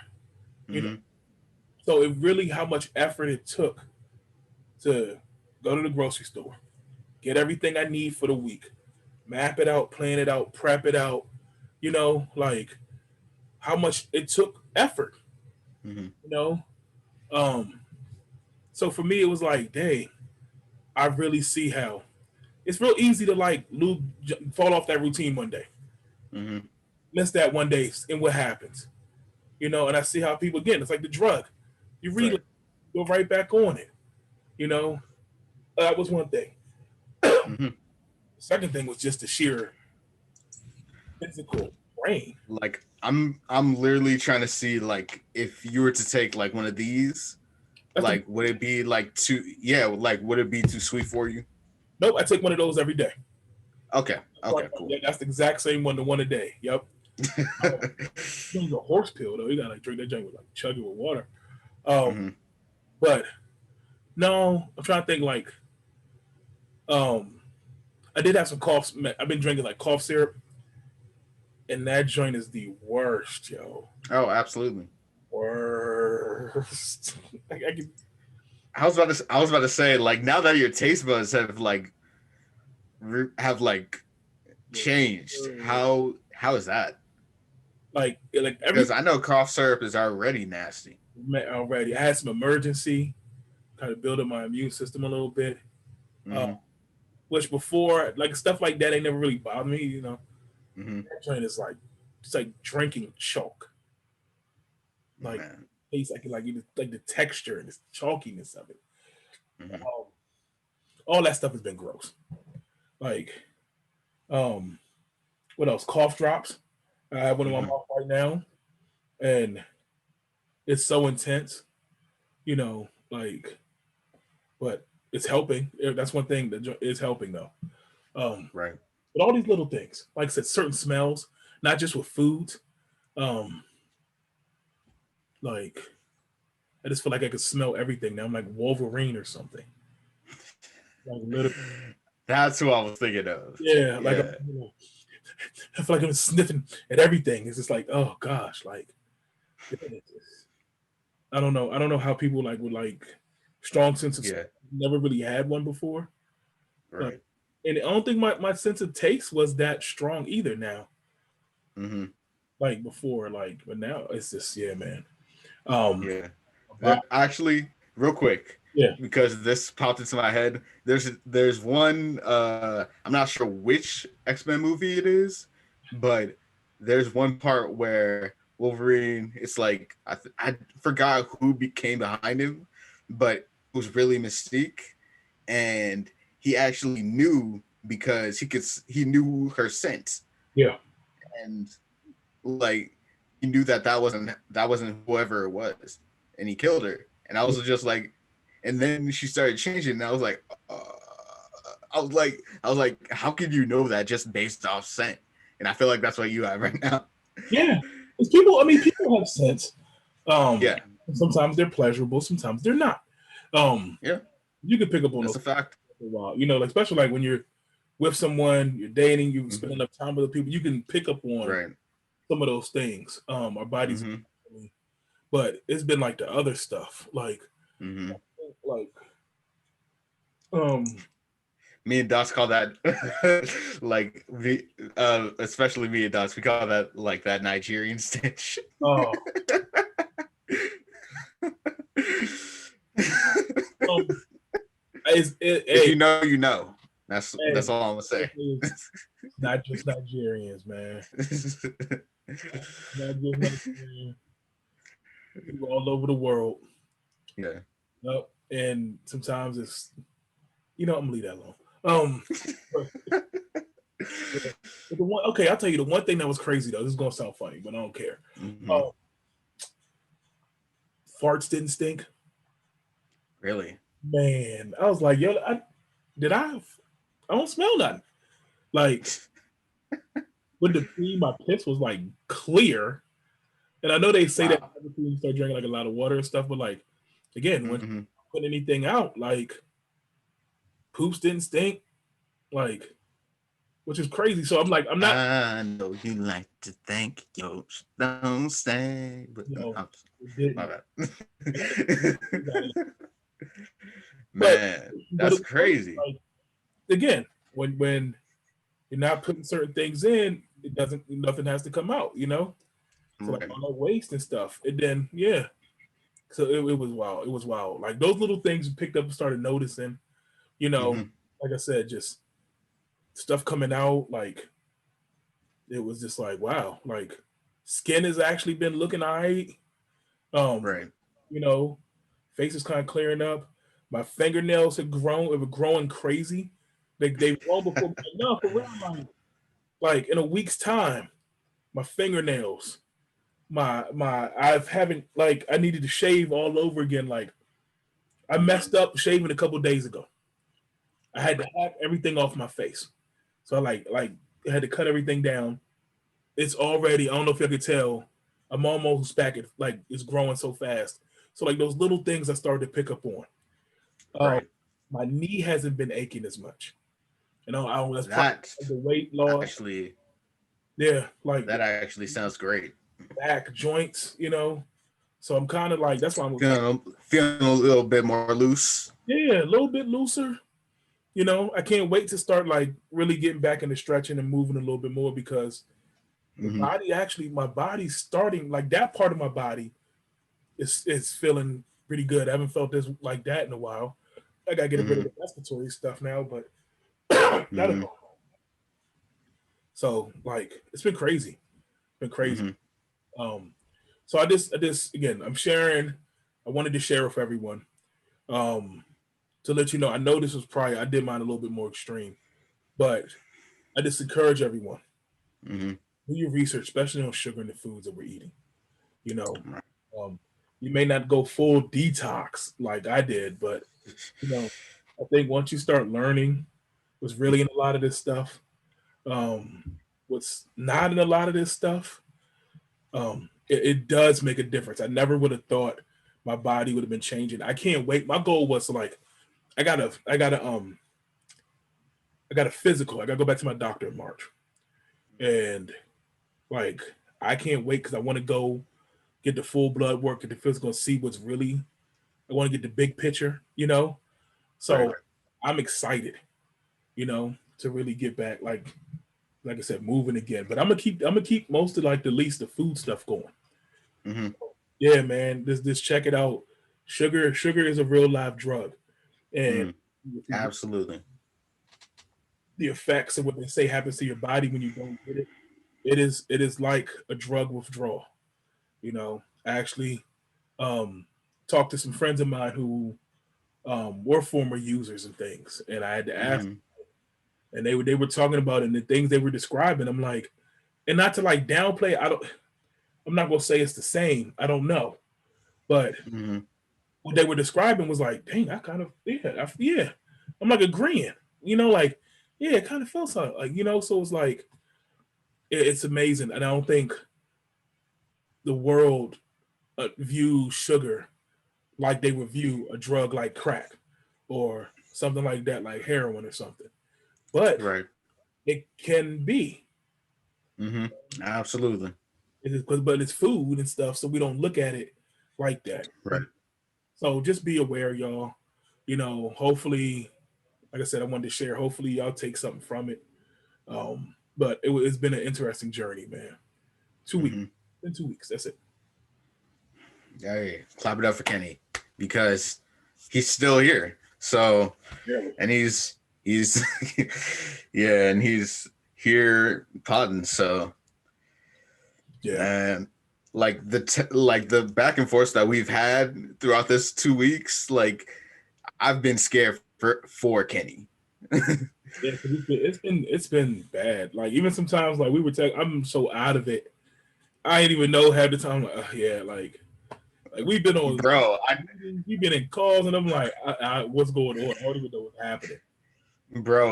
you know. Mm-hmm. So it really how much effort it took to go to the grocery store, get everything I need for the week, map it out, plan it out, prep it out. Like how much it took effort. Mm-hmm. You know, um. So for me, it was like, dang, I really see how it's real easy to like fall off that routine one day, Mm-hmm. miss that one day, and what happens? And I see how people again, it's like the drug. You Right. relapse, go right back on it. You know, that was one thing. Mm-hmm. Second thing was just the sheer physical brain. Like I'm literally trying to see like if you were to take like one of these, That's the like would it be like too like would it be too sweet for you? nope. I take one of those every day. Okay. Right, Okay, cool. yeah, that's the exact same one, the one a day. Yep. It's a horse pill though. You gotta like drink that drink with like chug it with water. Um, Mm-hmm. but no, I'm trying to think like um I did have some coughs. I've been drinking like cough syrup, and that joint is the worst, yo. Oh, absolutely. Worst. I can, I was about to say like now that your taste buds have like changed, how is that? like every Because I know cough syrup is already nasty. already. I had some emergency, kind of build up my immune system a little bit. Uh, Mm-hmm. which before, like stuff like that, ain't never really bothered me. Mm-hmm. That joint is like it's like drinking chalk. Like Man. tastes like the texture and the chalkiness of it. Mm-hmm. Um, all that stuff has been gross. Like, um, what else? Cough drops. I have one in my Mm-hmm. mouth right now, and it's so intense. Like, but it's helping. That's one thing that is helping though. Um, Right. but all these little things, like I said, certain smells, not just with foods. Um, like I just feel like I could smell everything now. I'm like Wolverine or something. Like literally, That's who I was thinking of. yeah. Like Yeah. I feel like I'm sniffing at everything. It's just like, oh gosh, like I don't know. I don't know how people like would like strong sense of Yeah. smell. Never really had one before. Like, Right. and I don't think my sense of taste was that strong either. Now, Mm-hmm. like before, like but now it's just yeah, man. Um, Yeah. but, Actually, real quick, yeah, because this popped into my head. There's one I'm not sure which X-Men movie it is, but there's one part where Wolverine, it's like I forgot who came behind him, but it was really Mystique, and he actually knew because he knew her scent, yeah, and like he knew that wasn't whoever it was, and he killed her. And I was just like, and then she started changing, and I was like, how can you know that just based off scent? And I feel like that's what you have right now. yeah. Because people, I mean, people have sense. Um, Yeah, sometimes they're pleasurable, sometimes they're not. Um, yeah, you can pick up on that's those a fact. for a while. Like especially like when you're with someone, you're dating, you spend Mm-hmm. enough time with the people, you can pick up on Right. some of those things. Our bodies, Mm-hmm. but it's been like the other stuff, Mm-hmm. like um, Me and Dots call that like we especially me and Dots, we call that like that Nigerian stitch. oh, um, If hey, you know, you know. That's hey, all I'm gonna say. it's not just Nigerians, man. Not just Nigerians. People all over the world. Yeah. Yep. And sometimes it's, I'm gonna leave that alone. But, yeah. But the one, okay, I'll tell you the one thing that was crazy though. This is gonna sound funny, but I don't care. Mm-hmm. Um, Farts didn't stink. Really? Man, I was like, yo, did I? I don't smell nothing. Like with the pee, my piss was like clear. And I know they say that Wow. when you start drinking like a lot of water and stuff, but like again, when Mm-hmm. putting anything out, like poops didn't stink, like which is crazy. So I'm like, I'm not, I know you like to think you don't say, but it my didn't. I got bad. it. But Man, but that's it's crazy. crazy. Like again, when you're not putting certain things in, it doesn't nothing has to come out. So like Right. all that waste and stuff. And then yeah. So it was wild. It was wild. Like those little things you picked up and started noticing, you know, Mm-hmm. like I said, just stuff coming out, like it was just like, wow, like skin has actually been looking all right. Um, Right. you know, face is kind of clearing up. My fingernails had grown, it was growing crazy. They've grown before, but no, for real, like in a week's time, my fingernails, my I've haven't like I needed to shave all over again. Like I messed up shaving a couple days ago. I had to hack everything off my face. So I like I had to cut everything down. It's already, I don't know if you could tell, I'm almost back at like it's growing so fast. So like those little things I started to pick up on. Um, Right. my knee hasn't been aching as much. I don't that's probably That the weight loss. actually Yeah, like that actually sounds great. back joints. So I'm kind of like that's why I'm like, Feeling a little bit more loose. yeah, a little bit looser. I can't wait to start like really getting back into stretching and moving a little bit more because Mm-hmm. my body's starting like that part of my body is feeling pretty good. I haven't felt this like that in a while. I gotta get rid of Mm-hmm. the respiratory stuff now, but that'll Mm-hmm. go. So like it's been crazy. Been crazy. Mm-hmm. Um so I just again I'm sharing. I wanted to share with everyone. Um to let you know, I know this was probably I did mine a little bit more extreme, but I just encourage everyone. Mm-hmm. Do your research, especially on sugar in the foods that we're eating. You know, Right. um, you may not go full detox like I did, but you know, I think once you start learning what's really in a lot of this stuff, um, what's not in a lot of this stuff, it does make a difference. I never would have thought my body would have been changing. I can't wait. My goal was to like, I got a physical. I got to go back to my doctor in March, and like, I can't wait because I want to go get the full blood work, get the physical, and see what's really. I want to get the big picture. Right. So I'm excited, to really get back, like I said, moving again. But I'm gonna keep most of like the least the food stuff going. Mm-hmm. Yeah, man. This check it out. Sugar is a real live drug, and Mm. Absolutely. the effects of what they say happens to your body when you don't get it. It is like a drug withdrawal. I actually talked to some friends of mine who were former users and things, and I had to ask, Mm-hmm. and they were talking about it and the things they were describing. I'm like, and not to like downplay. I'm not gonna say it's the same. I don't know, but Mm-hmm. what they were describing was like, dang, I kind of yeah. I'm like agreeing. Like yeah, it kind of felt something like So it's like it's amazing, and I don't think the world views sugar like they would view a drug like crack or something like that, like heroin or something. But Right. it can be. Mm-hmm. Absolutely. But it's food and stuff, so we don't look at it like that. Right. So just be aware, y'all. Hopefully, like I said, I wanted to share. Hopefully, y'all take something from it. But it's been an interesting journey, man. 2 weeks. Mm-hmm. In 2 weeks, that's it. Hey, clap it up for Kenny because he's still here. So, Barely. and he's yeah, and he's here potting. So, Yeah. and like like the back and forth that we've had throughout this 2 weeks, like I've been scared for Kenny. Yeah, 'cause it's been bad. Like even sometimes, like we were I'm so out of it. I ain't even know half the time. Like, yeah, like we've been on, Bro, we've been in calls, and I'm like, what's going on? I don't even know what's happening.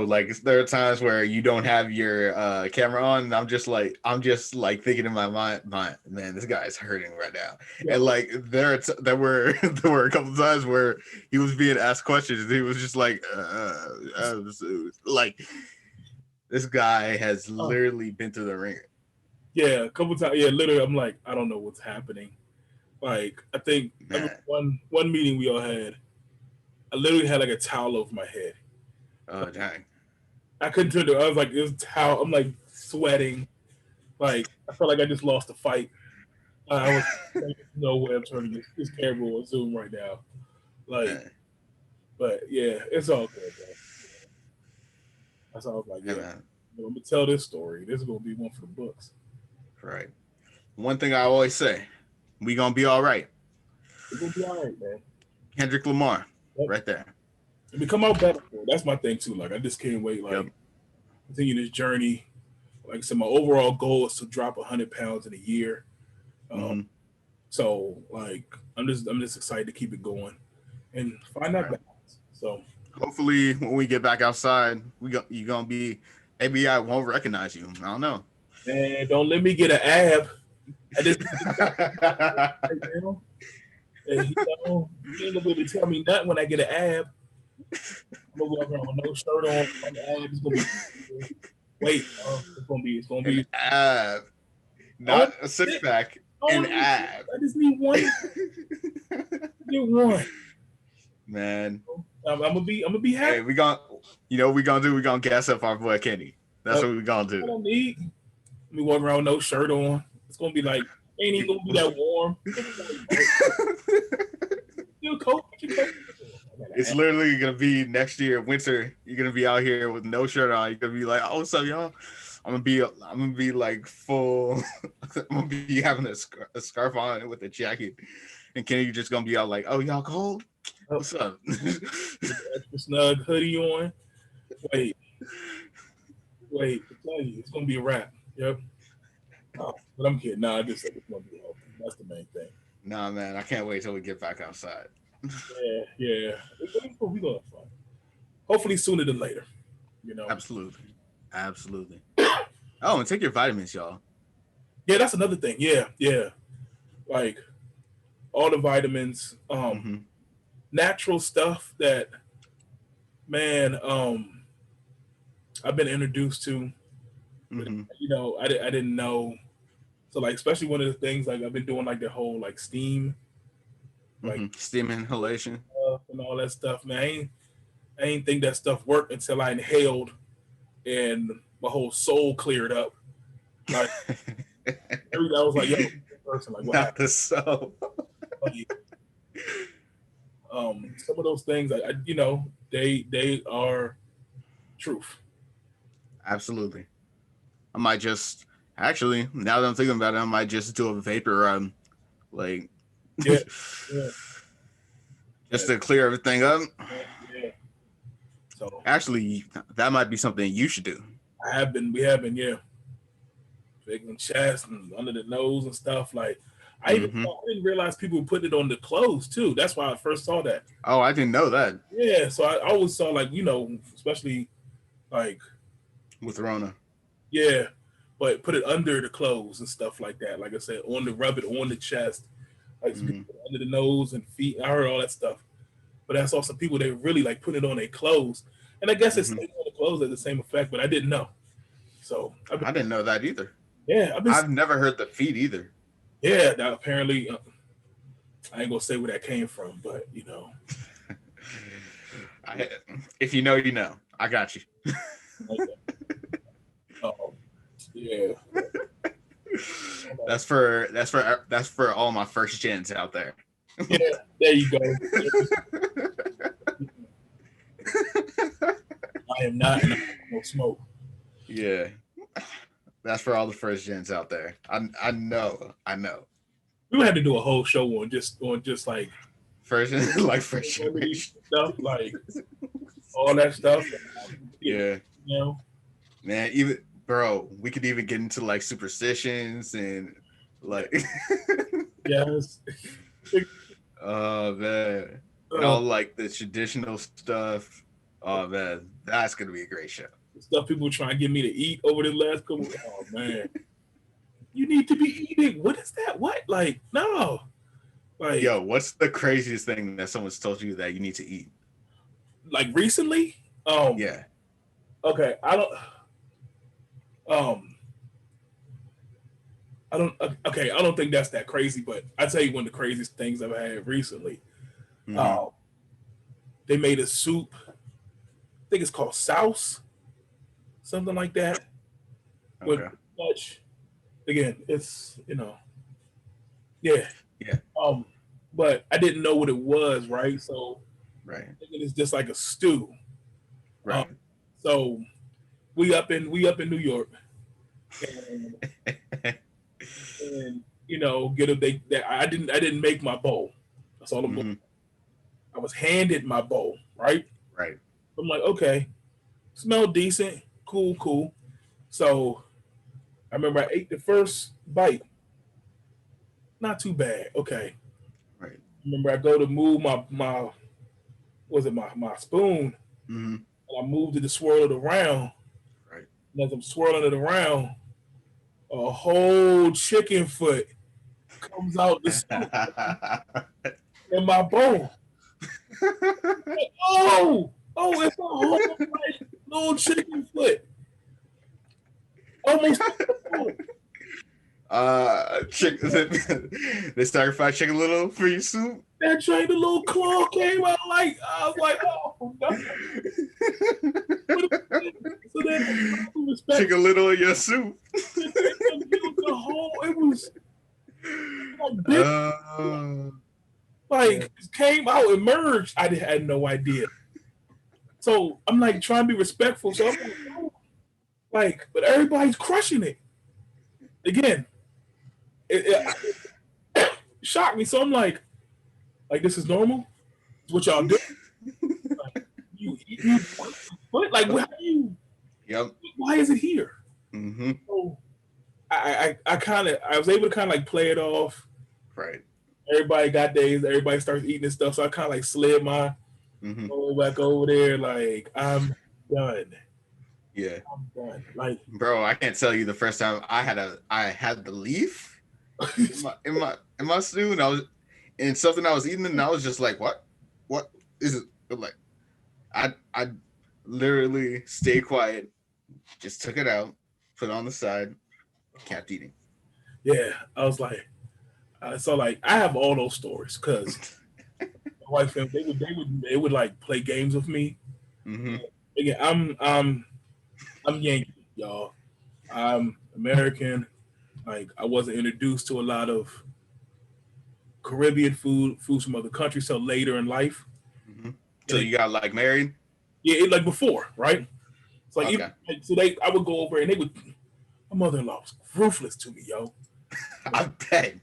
like there are times where you don't have your camera on, and I'm just like thinking in my mind, man, this guy's hurting right now. And Yo, like there were there were a couple times where he was being asked questions, and he was just like, like this guy has uh, literally been through the ringer. yeah, a couple times. Yeah, literally, I'm like, I don't know what's happening. Like I think I remember Man, one meeting we all had. I literally had like a towel over my head. oh dang. I couldn't turn it. I was like, this towel. I'm like sweating. Like I felt like I just lost a fight. I was like, no way I'm turning this camera on Zoom right now. Like, Man, but yeah, it's all good, bro. That's all I was like, yeah, yeah. man. Let me tell this story. This is gonna be one for the books. Right. One thing I always say, we gonna be all right. It's gonna be all right, man. Kendrick Lamar, Yep. right there. And we come out better. Bro. That's my thing too. Like I just can't wait. Yep. Like continue this journey. Like I said, my overall goal is to drop 100 pounds in a year. Um, Mm-hmm. so like I'm just excited to keep it going and find that Right. balance. So Hopefully, when we get back outside, you gonna be. Maybe I won't recognize you. I don't know. man, don't let me get an ab. I just right now. And you ain't gonna be able to tell me nothing when I get an ab. I'm gonna walk around with no shirt on the ab. It's gonna be wait. It's gonna An be. ab, Oh, not a six pack. oh, An ab. I just need one. Get one. Man, I'm gonna be hey, happy. we gonna do. We gonna gas up our boy Kenny. That's Yep. what we gonna I do. don't need. Let me walk around with no shirt on. It's gonna be like ain't even gonna be that warm. It's gonna be like, you coat, put your coat. I got an It's ab. literally gonna be next year, winter. You're gonna be out here with no shirt on. You're gonna be like, "Oh, what's up, y'all?" I'm gonna be like full. I'm gonna be having a scarf on with a jacket, and Kenny just gonna be out like, "Oh, y'all cold? Up, What's up?" with the extra snug hoodie on. Wait, wait. I tell you, it's gonna be a wrap. Yep. But I'm kidding. Nah, I just said it's gonna be healthy. That's the main thing. Nah, man, I can't wait till we get back outside. Yeah, yeah. We gonna have fun. Hopefully sooner than later. You know. Absolutely, absolutely. Oh, and take your vitamins, y'all. Yeah, that's another thing. Yeah, yeah. Like all the vitamins, Mm-hmm. natural stuff that man, I've been introduced to. That, Mm-hmm. I didn't know. So like, especially one of the things like I've been doing like the whole like steam, like Mm-hmm. Steam inhalation. and all that stuff. Man, I ain't think that stuff worked until I inhaled and my whole soul cleared up. Like I was like, yo, person, like what Not happened? the soul. Like, some of those things, they are truth. Absolutely. I might just actually, now that I'm thinking about it, I might just do a vapor run, like Yeah, yeah, just to clear everything up. yeah, yeah. So Actually, that might be something you should do. we have been, yeah, big in chest and under the nose and stuff. Like Hmm. I didn't realize people were putting it on the clothes too. That's why I first saw that. Oh, I didn't know that Yeah, so I always saw like especially like with Rona. yeah, but put it under the clothes and stuff like that. Like I said, rub it on the chest, like some Hmm. people put it under the nose and feet. I heard all that stuff, but I saw some people they really like put it on their clothes, and I guess it's Hmm. on the clothes at the same effect, but I didn't know. So I didn't know that either. I've been I've never heard the feet either. yeah. Now apparently, I ain't gonna say where that came from, but I, if you know, you know. I got you. like, oh yeah, That's for all my first gens out there. yeah. There you go. I am not, and I no smoke. Yeah, that's for all the first gens out there. I know. We had to do a whole show on just like First, like first generation. stuff, like all that stuff. Yeah, You know, man. Even bro, we could even get into like superstitions and like, yes. oh man, and uh, all like the traditional stuff. Oh man, that's gonna be a great show. Stuff people trying to get me to eat over the last couple. Oh man, you need to be eating. What is that? What? Like no. Like Yo, what's the craziest thing that someone's told you that you need to eat? recently. Um. Yeah. Okay. Um. I don't. Okay. I don't think that's that crazy, but I tell you one of the craziest things I've had recently. Mm-hmm. Um. They made a soup. I think it's called souse, something like that. With Okay. much. Again, it's yeah. Yeah. But I didn't know what it was, right? So Right. I'm thinking it's just like a stew. Um, Right. so we up in New York, and, get a they I didn't make my bowl. That's all I'm doing. Mm-hmm. I was handed my bowl, right? Right. I'm like, okay, smell decent, cool, cool. So I remember I ate the first bite, not too bad. Okay. Right. Remember I go to move my was it my spoon, Mm-hmm. and I moved it to swirl it around. Right. And as I'm swirling it around, a whole chicken foot comes out the soup in my bowl. Oh, it's a whole like, little chicken foot. Almost Chicken. They sacrifice Chicken Little for your soup. that train, the little claw came out like I was like, oh no. So then respect Chicken Little in your soup. the whole it was like big Uh, like it came out, emerged. Had no idea. So I'm like trying to be respectful. So I'm like, oh, but everybody's crushing it. Again, it shocked me. So I'm like this is normal. It's what y'all do. Like, you what? Like, how do you? yep. Why is it here? Mm-hmm. So I was able to kind of like play it off. Right. Everybody got days. Everybody starts eating this stuff. So I kind of like slid my back over there. Like I'm done. Yeah. I'm done. Like, bro, I can't tell you the first time I had the leaf in my stew, and I was and something I was eating, and I was just like, what is it? Like, I literally stayed quiet, just took it out, put it on the side, kept eating. yeah, I was like, so like I have all those stories because my wife and they would like play games with me. Mm-hmm. Again, I'm Yankee, y'all. I'm American. Like I wasn't introduced to a lot of Caribbean foods from other countries till later in life. Mm-hmm. So you got like married? Yeah, like before, right? It's like, Okay. so I would go over and they would. My mother-in-law was ruthless to me, yo. I bet.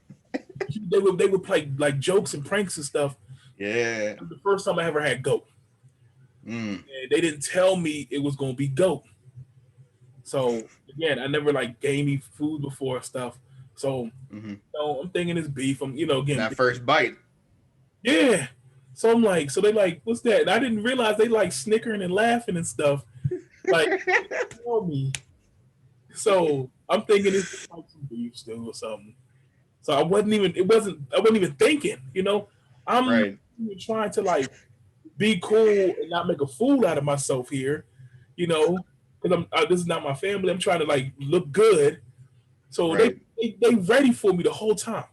They would play like jokes and pranks and stuff. Yeah. The first time I ever had goat, and they didn't tell me it was gonna be goat. So again, I never like gamey food before stuff. So I'm thinking it's beef. I'm again that first bite. Yeah. So I'm like, so they like, what's that? And I didn't realize they like snickering and laughing and stuff. Like tell me. So I'm thinking it's like some beef stew or something. So I wasn't even thinking, I'm right. trying to like be cool and not make a fool out of myself here, because this is not my family. I'm trying to like look good. So right. they ready for me the whole time.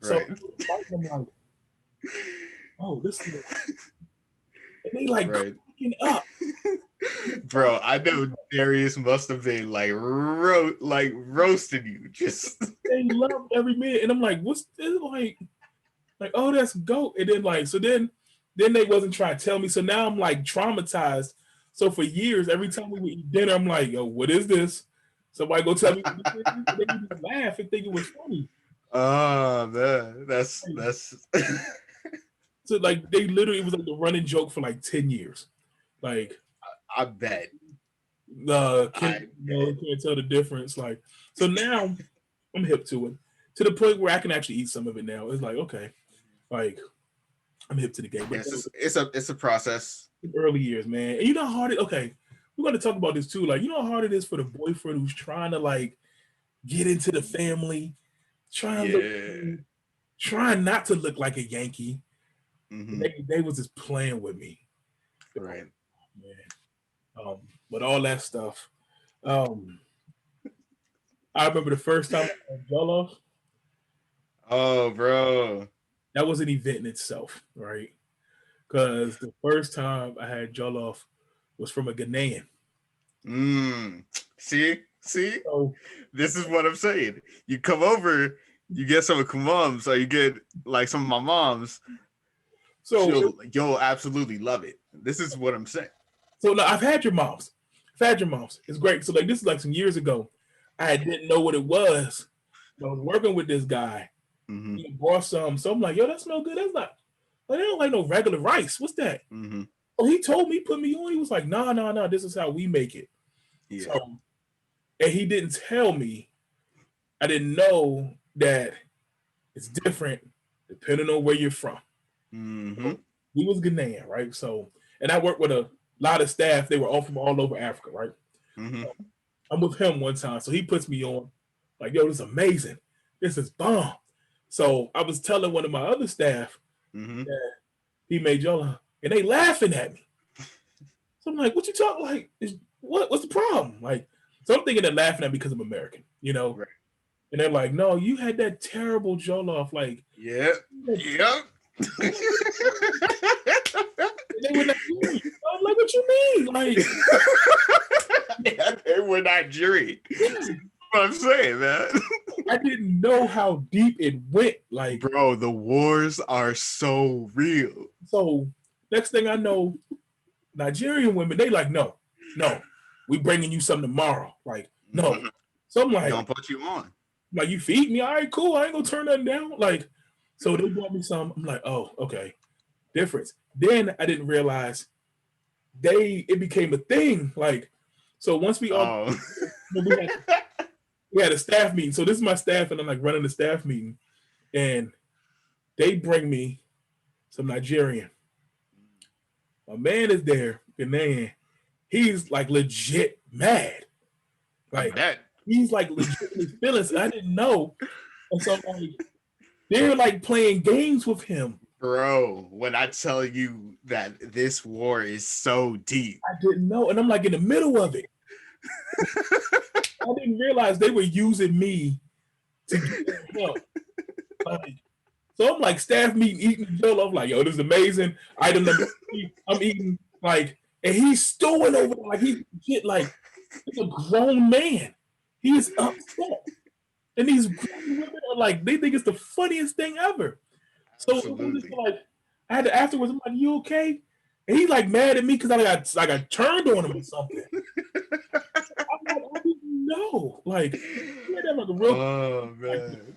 So right. I'm like, oh, this is and they like right. cracking up. Bro, I know Darius must have been like roasting you. Just they loved every minute. And I'm like, what's this like, oh, that's goat. And then like, so then they wasn't trying to tell me. So now I'm like traumatized. So for years, every time we would eat dinner, I'm like, yo, what is this? Somebody go tell me. They would laugh and think it was funny. Oh man, that's So like they literally, it was like the running joke for like 10 years. Like I bet. can't, I bet. can't tell the difference. Like, so now I'm hip to it, to the point where I can actually eat some of it now. It's like, okay, like I'm hip to the game. But Yes, it's a process. early years, man. And you know how hard it, okay, we're gonna talk about this too. Like, you know how hard it is for the boyfriend who's trying to like get into the family, trying to look Yeah. trying not to look like a Yankee. Mm-hmm. They was just playing with me. Oh, Right. man. But all that stuff. Um, I remember the first time I had Jollof, Oh, bro. that was an event in itself, right? Because the first time I had Jollof was from a Ghanaian. Mm. See, So, this is what I'm saying. You come over, you get some of Kumam's, or you get like some of my mom's. so, You'll absolutely love it. This is what I'm saying. so now I've had your mom's. I've had your mom's. It's great. So like this is like some years ago. I didn't know what it was. I was working with this guy. Mm-hmm. He brought some. So I'm like, yo, that smell good. That's not. Like, I don't like no regular rice. What's that? Mm-hmm. Oh, he told me, put me on. He was like, nah, nah, nah. This is how we make it. Yeah. So, and he didn't tell me. I didn't know that it's different depending on where you're from. Mm-hmm. So, he was Ghanaian, right? So, and I worked with a lot of staff. They were all from all over Africa, right? Mm-hmm. So, I'm with him one time, so he puts me on. Like, yo, this is amazing. This is bomb. So I was telling one of my other staff Mm-hmm. that he made Jollof, and they laughing at me. So I'm like, what you talking like? What's the problem? Like, so I'm thinking they're laughing at me because I'm American, you know? Right. And they're like, no, you had that terrible Jollof. Like, Yep. Yep. they were Nigerian. I'm like, what you mean? Like, Yeah, they were Nigerian. That's what I'm saying, man. I didn't know how deep it went. Like, Bro, the wars are so real. so next thing I know, Nigerian women, they like, no, no, we bringing you something tomorrow. Like, no. So I'm Gonna like, put you on. you feed me, all right, cool. I ain't gonna turn nothing down. Like, so they brought me some. I'm like, oh, okay, difference. Then I didn't realize it became a thing. Like, so once Oh. we had a staff meeting. So this is my staff, and I'm like running the staff meeting, and they bring me some Nigerian. My man is there, Ghanaian. He's like legit mad. I Like, bet. he's like legitimately feeling. I didn't know, and so like they're like playing games with him. Bro, when I tell you that this war is so deep. I didn't know, and I'm like in the middle of it. I didn't realize they were using me to get help. Like, so I'm like staff meeting, eating Jollof. I'm like, yo, this is amazing. Item number 3, I'm eating like, and he's stewing over there like he's legit, like he's a grown man. He's upset, and these grown women are like, they think it's the funniest thing ever. So it was just Absolutely. like, I had to afterwards. I'm like, you okay? And he's like mad at me because I got turned on him or something. I'm like, I didn't know. Like, he had that like a real. Oh Like, man.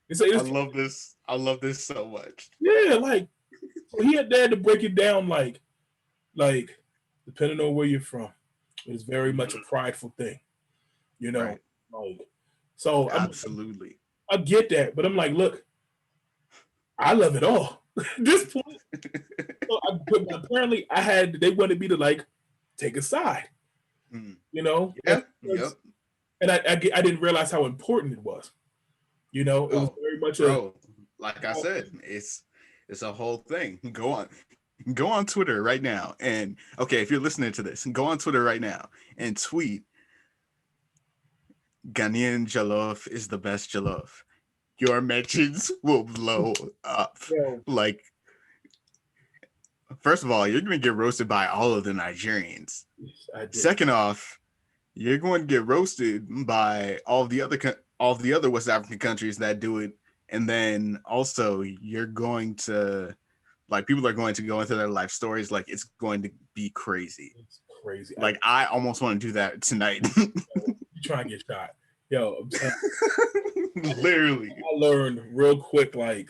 it's, I it's, love this. I love this so much. yeah, like so he had to break it down like depending on where you're from, it's very much a prideful thing, you know. Right. Like, so Absolutely. I get that, but I'm like, look, I love it all. At this point, but apparently they wanted me to like take a side, you know. Yeah. Yep. And I didn't realize how important it was. You know, it was Oh, very much bro. Like I said, it's a whole thing. Go on Twitter right now. And okay, if you're listening to this, go on Twitter right now and tweet Ghanaian jollof is the best jollof. Your mentions will blow up. yeah, Like, first of all, you're gonna get roasted by all of the Nigerians. I did. Second off, you're going to get roasted by all the other West African countries that do it, and then also you're going to like people are going to go into their life stories like it's going to be crazy. It's crazy. Like I almost want to do that tonight. You try and get shot, yo. I'm Literally. I learned real quick, like,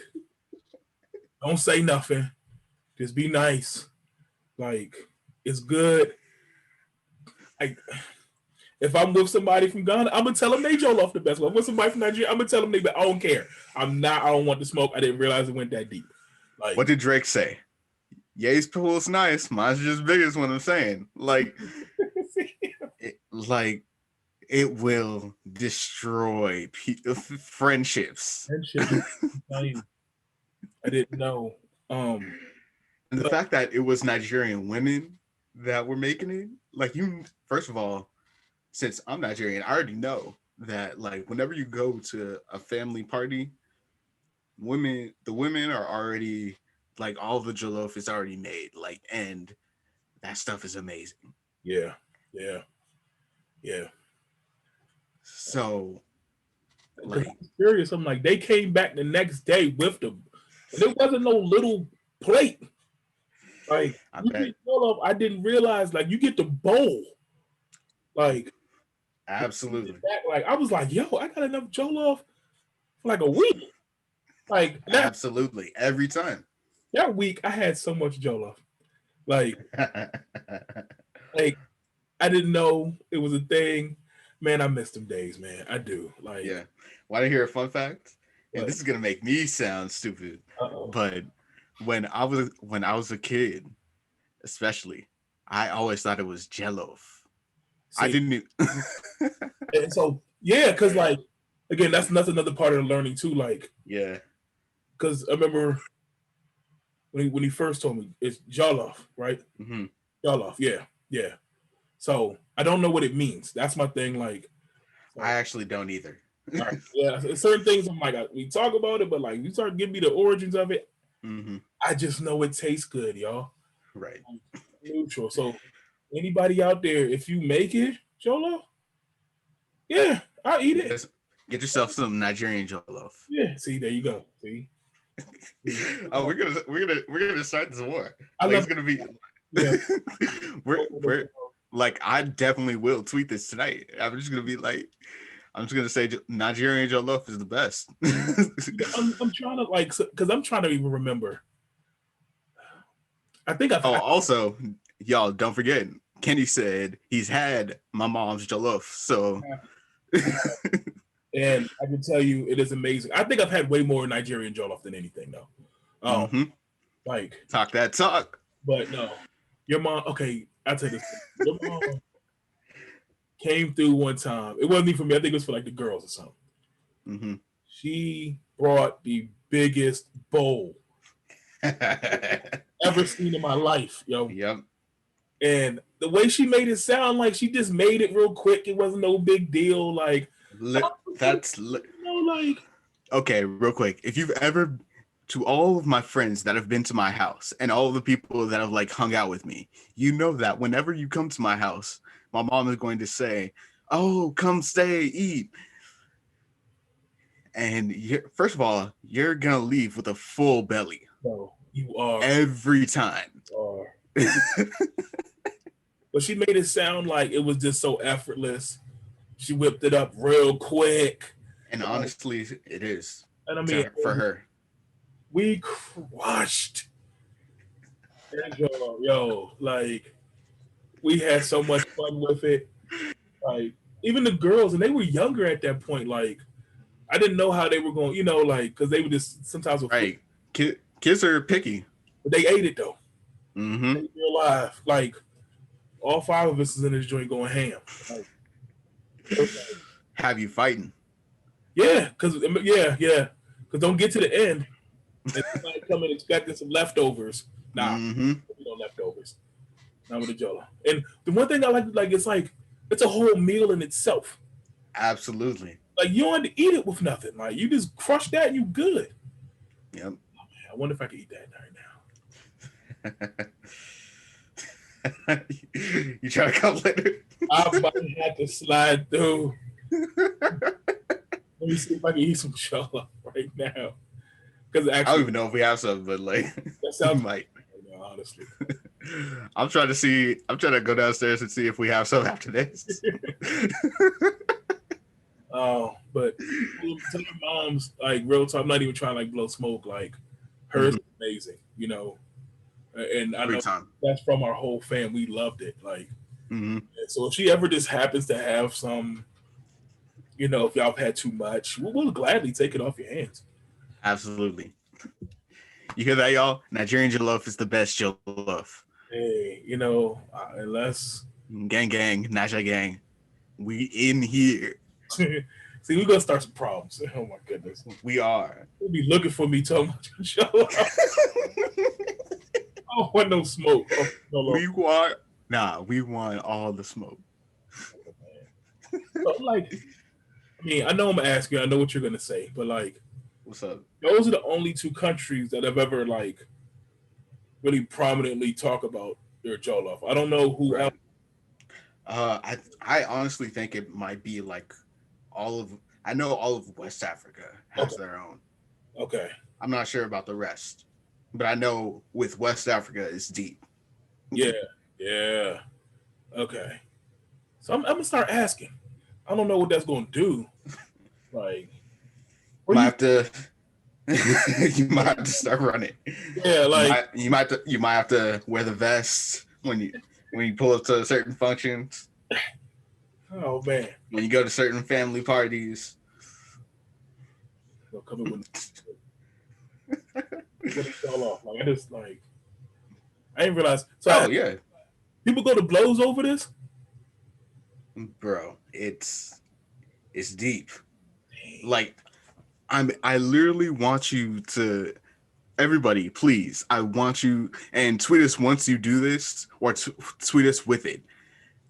don't say nothing. Just be nice. Like, it's good. Like, if I'm with somebody from Ghana, I'm gonna tell them they jollof the best. If I'm with somebody from Nigeria, I'm gonna tell them they. I don't care. I don't want to smoke. I didn't realize it went that deep. Like, what did Drake say? Ye's pool is nice. Mine's just big as what I'm saying. Like, it will destroy friendships. I didn't know. And the fact that it was Nigerian women that were making it, like, you, first of all, since I'm Nigerian, I already know that, like, whenever you go to a family party, the women are already, like, all the jollof is already made, like, and that stuff is amazing. Yeah. So, like, I'm curious. I'm like, they came back the next day with them. And it wasn't no little plate. Like, I didn't realize, like, you get the bowl. Like, absolutely. Like, I was like, yo, I got enough jollof for like a week. Like, absolutely, every time. That week, I had so much jollof. Like, I didn't know it was a thing. Man, I miss them days, man. I do. Like, yeah. Want to hear a fun fact? And this is gonna make me sound stupid, but when I was a kid, especially, I always thought it was Jollof. I didn't. And so, yeah, because, like, again, that's another part of the learning too. Like, yeah, because I remember when he first told me it's Jollof, right? Mm-hmm. Jollof, yeah. So I don't know what it means. That's my thing. Like, I actually don't either. Right. Yeah, certain things I'm like, we talk about it, but like, you start giving me the origins of it. Mm-hmm. I just know it tastes good, y'all. Right. Neutral. So anybody out there, if you make it, Jollof, yeah, I'll eat it. Get yourself some Nigerian Jollof. Yeah. See, there you go. See. Oh, we're gonna start this war. Like, it's gonna be. Yeah. we're like, I definitely will tweet this tonight. I'm just gonna say Nigerian Jollof is the best. I'm trying to, like, because I'm trying to even remember. I think also, y'all don't forget, Kenny said he's had my mom's jollof, so. And I can tell you, it is amazing. I think I've had way more Nigerian jollof than anything, though. Mm-hmm. Like, talk that talk. But no, your mom. Okay, I'll tell you this. Your mom came through one time. It wasn't even for me. I think it was for like the girls or something. Mm-hmm. She brought the biggest bowl ever seen in my life, yo. Yep. And the way she made it sound like she just made it real quick. It wasn't no big deal. Like, okay, real quick. If you've ever, to all of my friends that have been to my house and all the people that have, like, hung out with me, you know that whenever you come to my house, my mom is going to say, "Oh, come stay, eat." And first of all, you're gonna leave with a full belly. No, you are every time. You are. But she made it sound like it was just so effortless. She whipped it up real quick. And honestly, it is. And I mean, for her, we crushed. Yo, like, we had so much fun with it. Like, even the girls, and they were younger at that point. Like, I didn't know how they were going, like, because they would just sometimes. Right. Kids are picky. But they ate it, though. Mm-hmm. They were alive. Like, all 5 of us is in this joint going ham. Like, have you fighting? Yeah, because don't get to the end and somebody come in expecting some leftovers. Nah, we don't leftovers. Not with the Jollof. And the one thing I like, it's a whole meal in itself. Absolutely. Like, you don't have to eat it with nothing. Like, you just crush that and you good. Yep. Oh, man, I wonder if I could eat that right now. You try to come later? I might have to slide through. Let me see if I can eat some Jollof right now. Because I don't even know if we have some, but like, that sounds might. Right now, honestly. I'm trying to go downstairs and see if we have some after this. But But tell your moms, like real talk, I'm not even trying to like blow smoke. Like hers is amazing, you know. And I Every know time. that's from our whole fam. We loved it. Like, Mm-hmm. so if she ever just happens to have some, you know, if y'all have had too much, we'll gladly take it off your hands. Absolutely. You hear that, y'all? Nigerian jollof is the best jollof. Hey, you know, unless Gang, gang, Naja gang. We in here. see, we're gonna start some problems. Oh my goodness, We are. they'll be looking for me. Tell them to show up. I don't want no smoke. Oh, no. We want all the smoke. So, like, I mean, I know I'm gonna ask you. I know what you're gonna say, but like, What's up? those are the only two countries that have ever like really prominently talk about their jollof. I don't know who Right. else. I honestly think it might be like I know all of West Africa has Okay, their own. okay, I'm not sure about the rest, but I know with West Africa it's deep. yeah, yeah, okay. So I'm gonna start asking. I don't know what that's gonna do. Like, You where might you? have to you might have to start running. Yeah, like, You might have to wear the vest when you pull up to certain functions, oh man, when you go to certain family parties. they'll come in with it fell off. Like I just like I didn't realize. So Oh yeah, people go to blows over this. bro, it's deep. Like I literally want you to everybody, please. I want you and tweet us once you do this, or tweet us with it.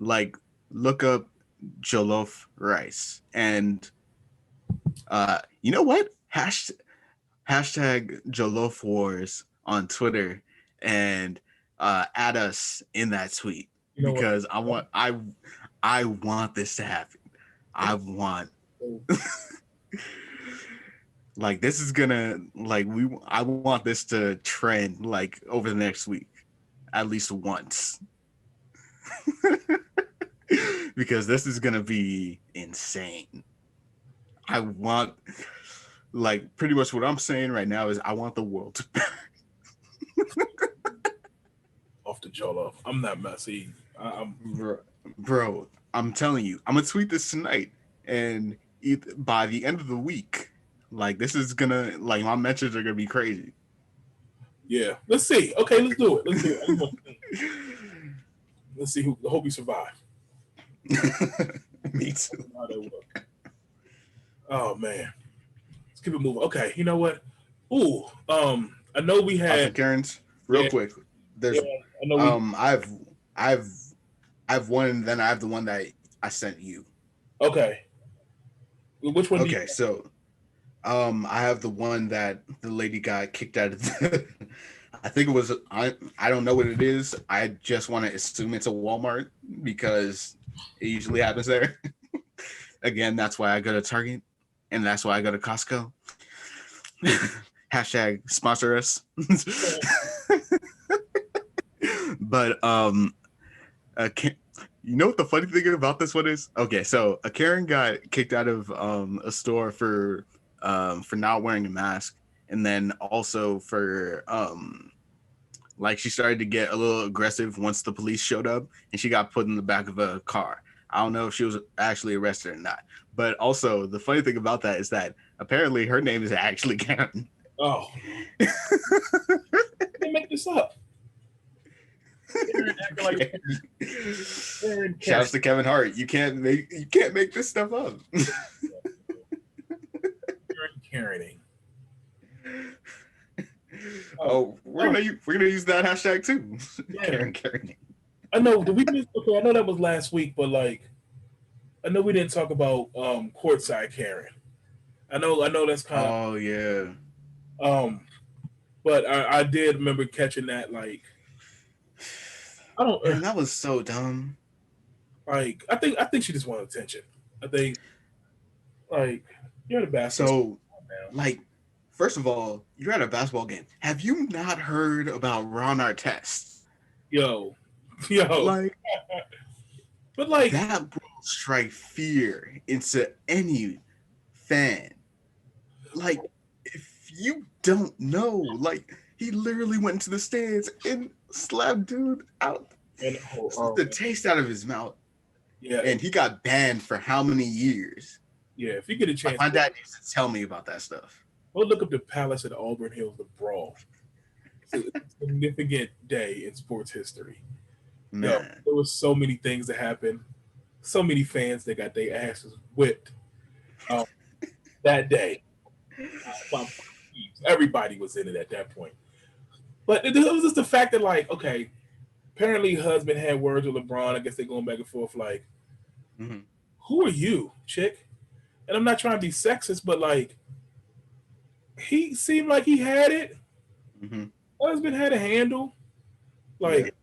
Like look up Jollof Rice, and you know what? Hashtag Jollof Wars on Twitter, and add us in that tweet You know what? because I want this to happen. I want like this is gonna I want this to trend like over the next week at least once because this is gonna be insane. I want like pretty much what I'm saying right now is I want the world to Off the jollof. I'm not messy. I'm bro, I'm telling you, I'm gonna tweet this tonight, and by the end of the week, like this is gonna like my mentions are gonna be crazy. yeah. Let's see. Okay, let's do it. Let's do it. Let's see who. I hope you survive. Me too. Oh man, let's keep it moving. Okay, you know what? Ooh, I know we Awesome, had. Karen's real Yeah, quick. There's yeah. I know we. I've I've I've one, and then I have the one that I sent you. Okay, which one do you? Okay, so I have the one that the lady got kicked out of the I think it was I don't know what it is. I just want to assume it's a Walmart because it usually happens there. Again, that's why I go to Target and that's why I go to Costco. Hashtag sponsor us. But you know what the funny thing about this one is? Okay, so a Karen got kicked out of a store for not wearing a mask, and then also for like she started to get a little aggressive once the police showed up, and she got put in the back of a car. I don't know if she was actually arrested or not. But also the funny thing about that is that apparently her name is actually Karen. Oh, they make this up. Like Shouts to Kevin Hart. You can't make this stuff up. Karening. Oh, we're gonna use that hashtag too. Yeah. Karening. I know. Did we miss? Okay, I know that was last week, but like, I know we didn't talk about courtside Karen. I know that's kind of. Oh yeah. But I did remember catching that. Like, I don't. Man, that was so dumb. Like, I think she just wanted attention. I think, like, you're the best. So, like, first of all, you're at a basketball game. Have you not heard about Ron Artest? Yo, like, but like that will strike fear into any fan. Like, if you don't know, like, he literally went into the stands and slapped dude out And the taste out of his mouth. yeah, And he got banned for how many years? yeah. If you get a Like, chance, my dad used to tell me about that stuff. go look up the Palace at Auburn Hills, the brawl. It's a significant day in sports history. Yo, Man. there was so many things that happened. So many fans that got their asses whipped um, that day. Everybody was in it at that point. But it was just the fact that, like, okay, apparently husband had words with LeBron. I guess they're going back and forth. Like, Mm-hmm. who are you, chick? And I'm not trying to be sexist, but like, he seemed like he had it. Mm-hmm. Husband had a handle. Yeah. Like,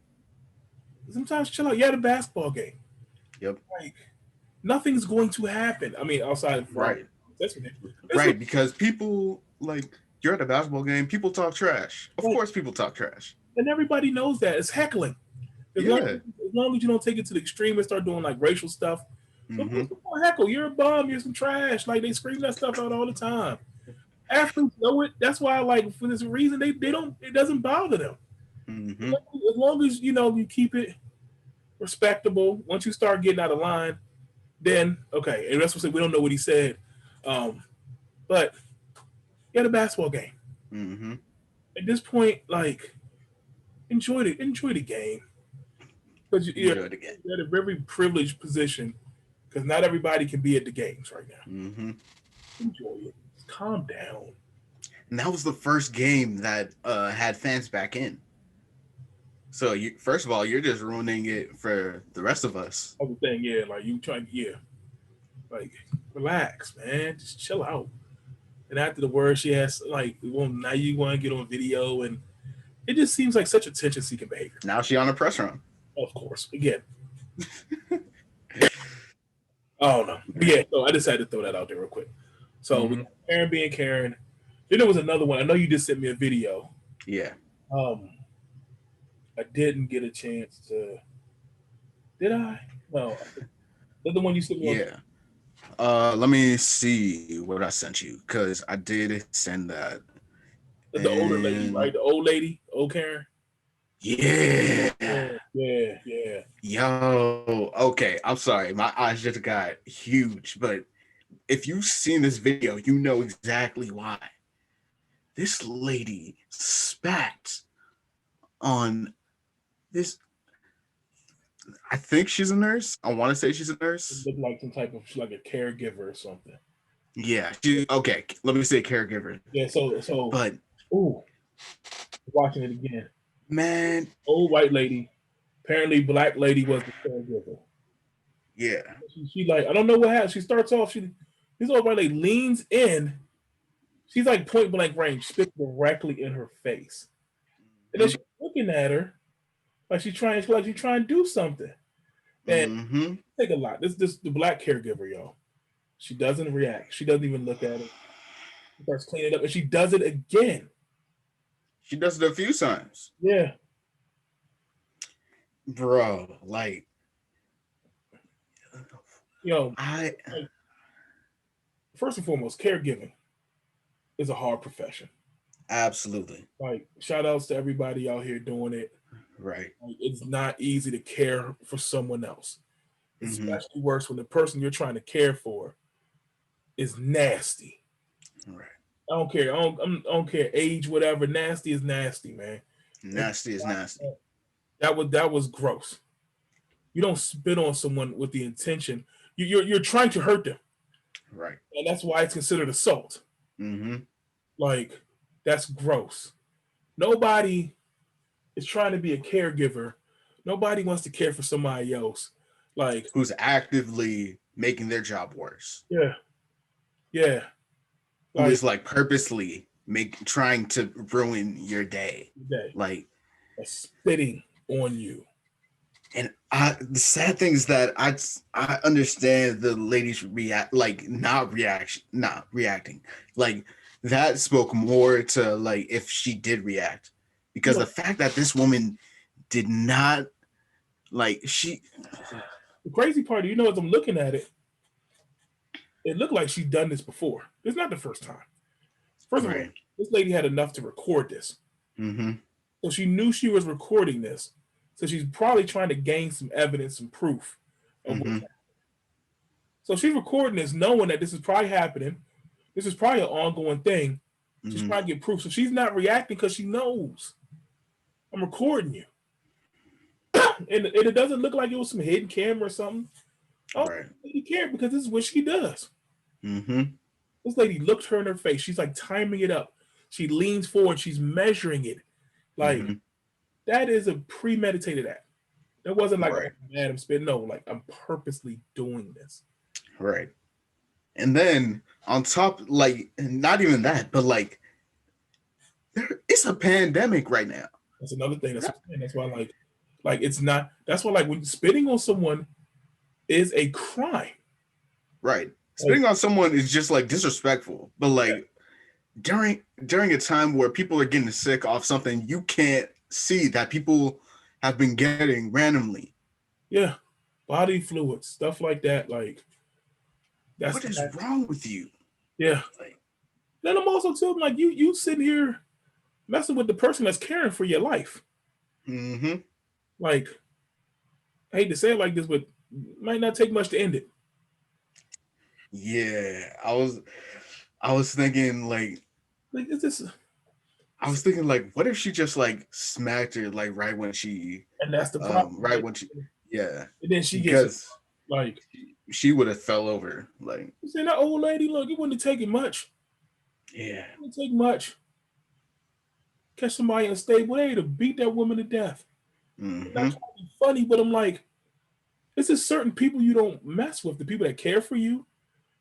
sometimes chill out. You had a basketball game. Yep. Like, nothing's going to happen. I mean, outside of Right. that's ridiculous. Right. Because people, like, you're at a basketball game, people talk trash. Of course, people talk trash. And everybody knows that. It's heckling. As long as you don't take it to the extreme and start doing like racial stuff, Mm-hmm. heckle. You're a bum. You're some trash. Like they scream that stuff out all the time. Athletes know it. That's why, like, for this reason, they don't. It doesn't bother them. Mm-hmm. As long as you keep it respectable. Once you start getting out of line, then okay. And that's what we don't know what he said, but he had a basketball game. Mm-hmm. At this point, like, enjoy the game. Because you're at a very privileged position because not everybody can be at the games right now. Mm-hmm. Enjoy it. Calm down. And that was the first game that had fans back in. So first of all, you're just ruining it for the rest of us. Other thing, yeah, like you trying, yeah, like relax, man, just chill out. And after the word, she has like, well, now you want to get on video, and it just seems like such attention-seeking behavior. Now she on a press run. Of course, again. Oh no, but yeah. So I just had to throw that out there real quick. So we got Karen being Karen. Then there was another one. I know you just sent me a video. Yeah. I didn't get a chance to. Did I? No. That's the one you sent me. Yeah. Let me see what I sent you because I did send that. The older lady, right? The old lady, old Karen. Yeah. Yeah. Yo. Okay. I'm sorry. My eyes just got huge, but if you've seen this video, you know exactly why. This lady spat on this. I think she's a nurse. I want to say she's a nurse. Look like some type of like a caregiver or something. Yeah. Okay. Let me say caregiver. Yeah. So. But. Ooh. Watching it again. Man. Old white lady. Apparently, black lady was the caregiver. Yeah. She like, I don't know what happened. She starts off. This old white lady leans in. She's like point blank range, spit directly in her face, and then she's looking at her like she's trying to do something. And take a lot. This the black caregiver, y'all. She doesn't react. She doesn't even look at it. She starts cleaning it up, and she does it again. She does it a few times. Yeah. Bro, like, first and foremost, caregiving is a hard profession. Absolutely. Like, shout outs to everybody out here doing it. Right. Like, it's not easy to care for someone else. It's especially worse when the person you're trying to care for is nasty. Right. I don't care. I don't care age, whatever. Nasty is nasty, man. Nasty is nasty. That was gross. You don't spit on someone with the intention. You're trying to hurt them. Right. And that's why it's considered assault. Like, that's gross. Nobody is trying to be a caregiver. Nobody wants to care for somebody else. Like, who's actively making their job worse. Yeah. Who is like purposely trying to ruin your day. Like, spitting on you. And the sad thing is that I understand the ladies not reacting. Like, that spoke more to like if she did react, because the fact that this woman did not the crazy part, as I'm looking at it, it looked like she'd done this before. It's not the first time. First of all, Right. this lady had enough to record this. Mm-hmm. So she knew she was recording this. So she's probably trying to gain some evidence, some proof of what's Mm-hmm. happening. So she's recording this knowing that this is probably happening. This is probably an ongoing thing. She's Mm-hmm. trying to get proof. So she's not reacting because she knows I'm recording you. And it doesn't look like it was some hidden camera or something. Oh, Right. you can't because this is what she does. Mm-hmm. This lady looked her in her face. She's like timing it up. She leans forward. She's measuring it. Like, Mm-hmm. that is a premeditated act. It wasn't like, oh, Right. man, I'm spitting. No, like, I'm purposely doing this. Right. And then on top, like, not even that, but like, it's a pandemic right now. That's another thing. That's what I'm saying. That's why, like it's not. That's why, like, when spitting on someone is a crime. Right. Like, Spitting on someone is just like disrespectful. But yeah, like during a time where people are getting sick off something you can't see that people have been getting randomly. yeah, body fluids, stuff like that. Like, that's What is that. wrong with you? Yeah. Like, Then I'm also telling them, like, you sitting here messing with the person that's caring for your life. mm-hmm. Like, I hate to say it like this, but it might not take much to end it. Yeah. I was thinking like Like, it's just, I was thinking like what if she just like smacked her like right when she and that's the problem. right when she yeah. And then she gets Because like, she would have fell over. Like, you saying that old lady, look, it wouldn't have taken much. yeah. It wouldn't take much. Catch somebody in a stable, they to beat that woman to death. I'm not Mm-hmm. trying to be funny, but I'm like, it's just certain people you don't mess with. The people that care for you,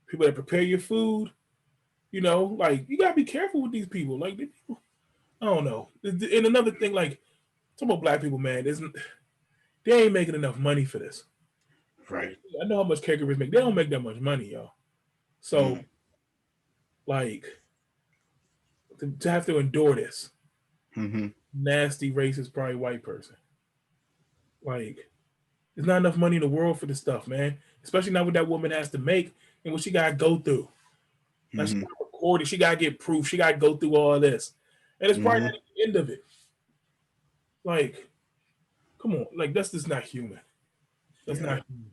people that prepare your food. You know, like, you gotta be careful with these people. Like, I don't know. And another thing, like, talking about black people, man, isn't they ain't making enough money for this. Right. I know how much caregivers make. They don't make that much money, y'all. So, Mm. like, to have to endure this Mm-hmm. nasty, racist, probably white person, like, there's not enough money in the world for this stuff, man. Especially not what that woman has to make and what she gotta go through. Like, she Mm-hmm. got recorded, she gotta get proof, she gotta go through all this, and it's probably Mm-hmm. not the end of it. Like, come on, like, that's just not human. That's Yeah. not human.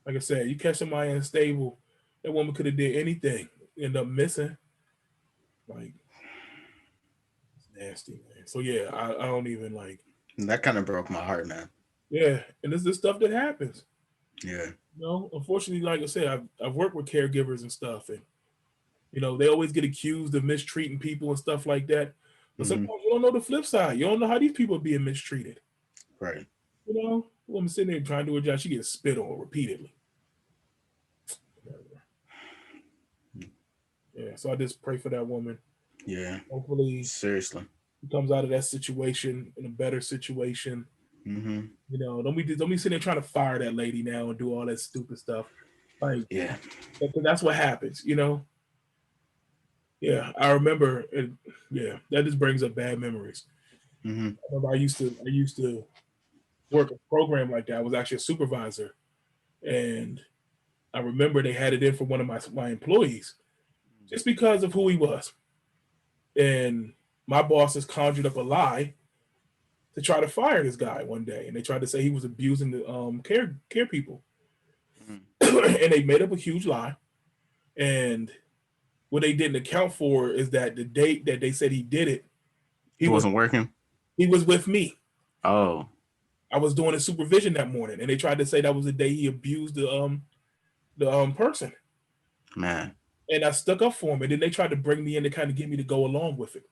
Like I said, you catch somebody unstable, that woman could have did anything, end up missing. Like, it's nasty, man. So yeah, I don't even like. And that kind of broke my heart, man. Yeah, and this is stuff that happens. Yeah. You know, unfortunately, like I said, I've worked with caregivers and stuff, and they always get accused of mistreating people and stuff like that. But Mm-hmm. sometimes you don't know the flip side. You don't know how these people are being mistreated. Right. A woman sitting there trying to do her job, she gets spit on repeatedly. Yeah, so I just pray for that woman. Yeah. Hopefully, Seriously. she comes out of that situation in a better situation. Mm-hmm. Don't be sitting there trying to fire that lady now and do all that stupid stuff. Like, Yeah. that's what happens. Yeah, I remember. Yeah, that just brings up bad memories. Mm-hmm. I remember I used to work a program like that. I was actually a supervisor, and I remember they had it in for one of my employees just because of who he was. And my bosses conjured up a lie to try to fire this guy one day, and they tried to say he was abusing the care people, Mm-hmm. and they made up a huge lie. And what they didn't account for is that the date that they said he did it, he It was wasn't working. he was with me. Oh, I was doing his supervision that morning, and they tried to say that was the day he abused the person. man. And I stuck up for him, and then they tried to bring me in to kind of get me to go along with it.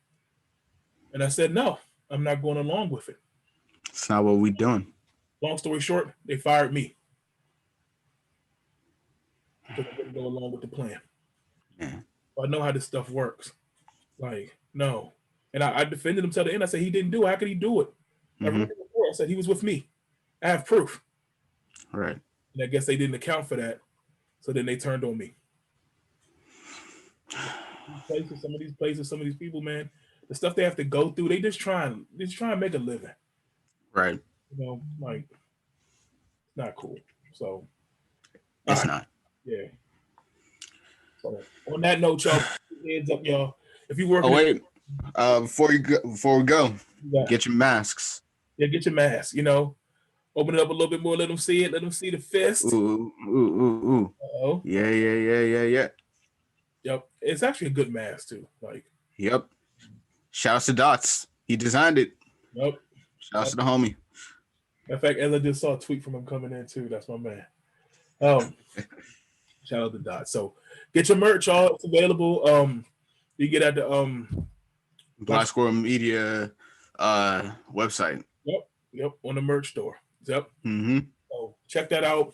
And I said, no, I'm not going along with it. It's not what we doing. Long story short, they fired me because I didn't go along with the plan. Yeah. I know how this stuff works. Like, no. And I defended him till the end. I said, he didn't do it. How could he do it? I read Mm-hmm. the report. I said, he was with me. I have proof. Right. And I guess they didn't account for that. So then they turned on me. Some of these places, some of these people, man, the stuff they have to go through, they just try and make a living. Right. Like, not cool. So, all It's right, not. yeah. So on that note, y'all, heads up, y'all. If you Oh working, wait, before we go, yeah, get your masks. yeah, get your mask. Open it up a little bit more. Let them see it. Let them see the fist. Ooh, ooh, ooh, ooh. Oh, Yeah, yeah, yeah, yeah, yeah. yep. It's actually a good mask too. Like, Yep. Shouts to Dots. He designed it. yep. Shouts Yep. to the homie. In fact, as I just saw a tweet from him coming in too. That's my man. Shout out to Dot. So get your merch, y'all. It's available. You get at the Black. Black Squirrel Media website. Yep, on the merch store. Yep. Mm-hmm. So check that out.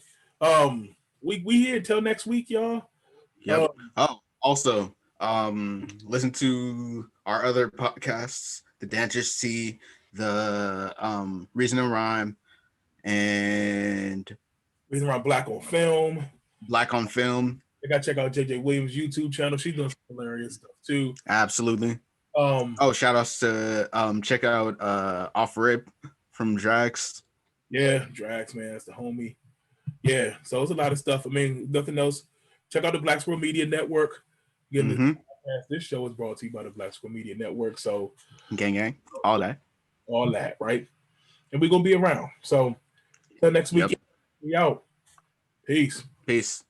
We here until next week, y'all. Yep. Oh, also, listen to our other podcasts, the Dancers See, the Reason and Rhyme, and Reason Around Black on Film. Black on Film. I gotta check out JJ Williams' YouTube channel. She's doing some hilarious stuff too. Absolutely. Um, Oh, shout outs to check out Off Rip from Drax. yeah, Drax, man, that's the homie. Yeah, so it's a lot of stuff. I mean, nothing else. Check out the Black Squirrel Media Network. Again, this show is brought to you by the Black Squirrel Media Network. So Gang, all that. all that, right? And we're gonna be around. So till next week, Yep. we out. Peace. Peace.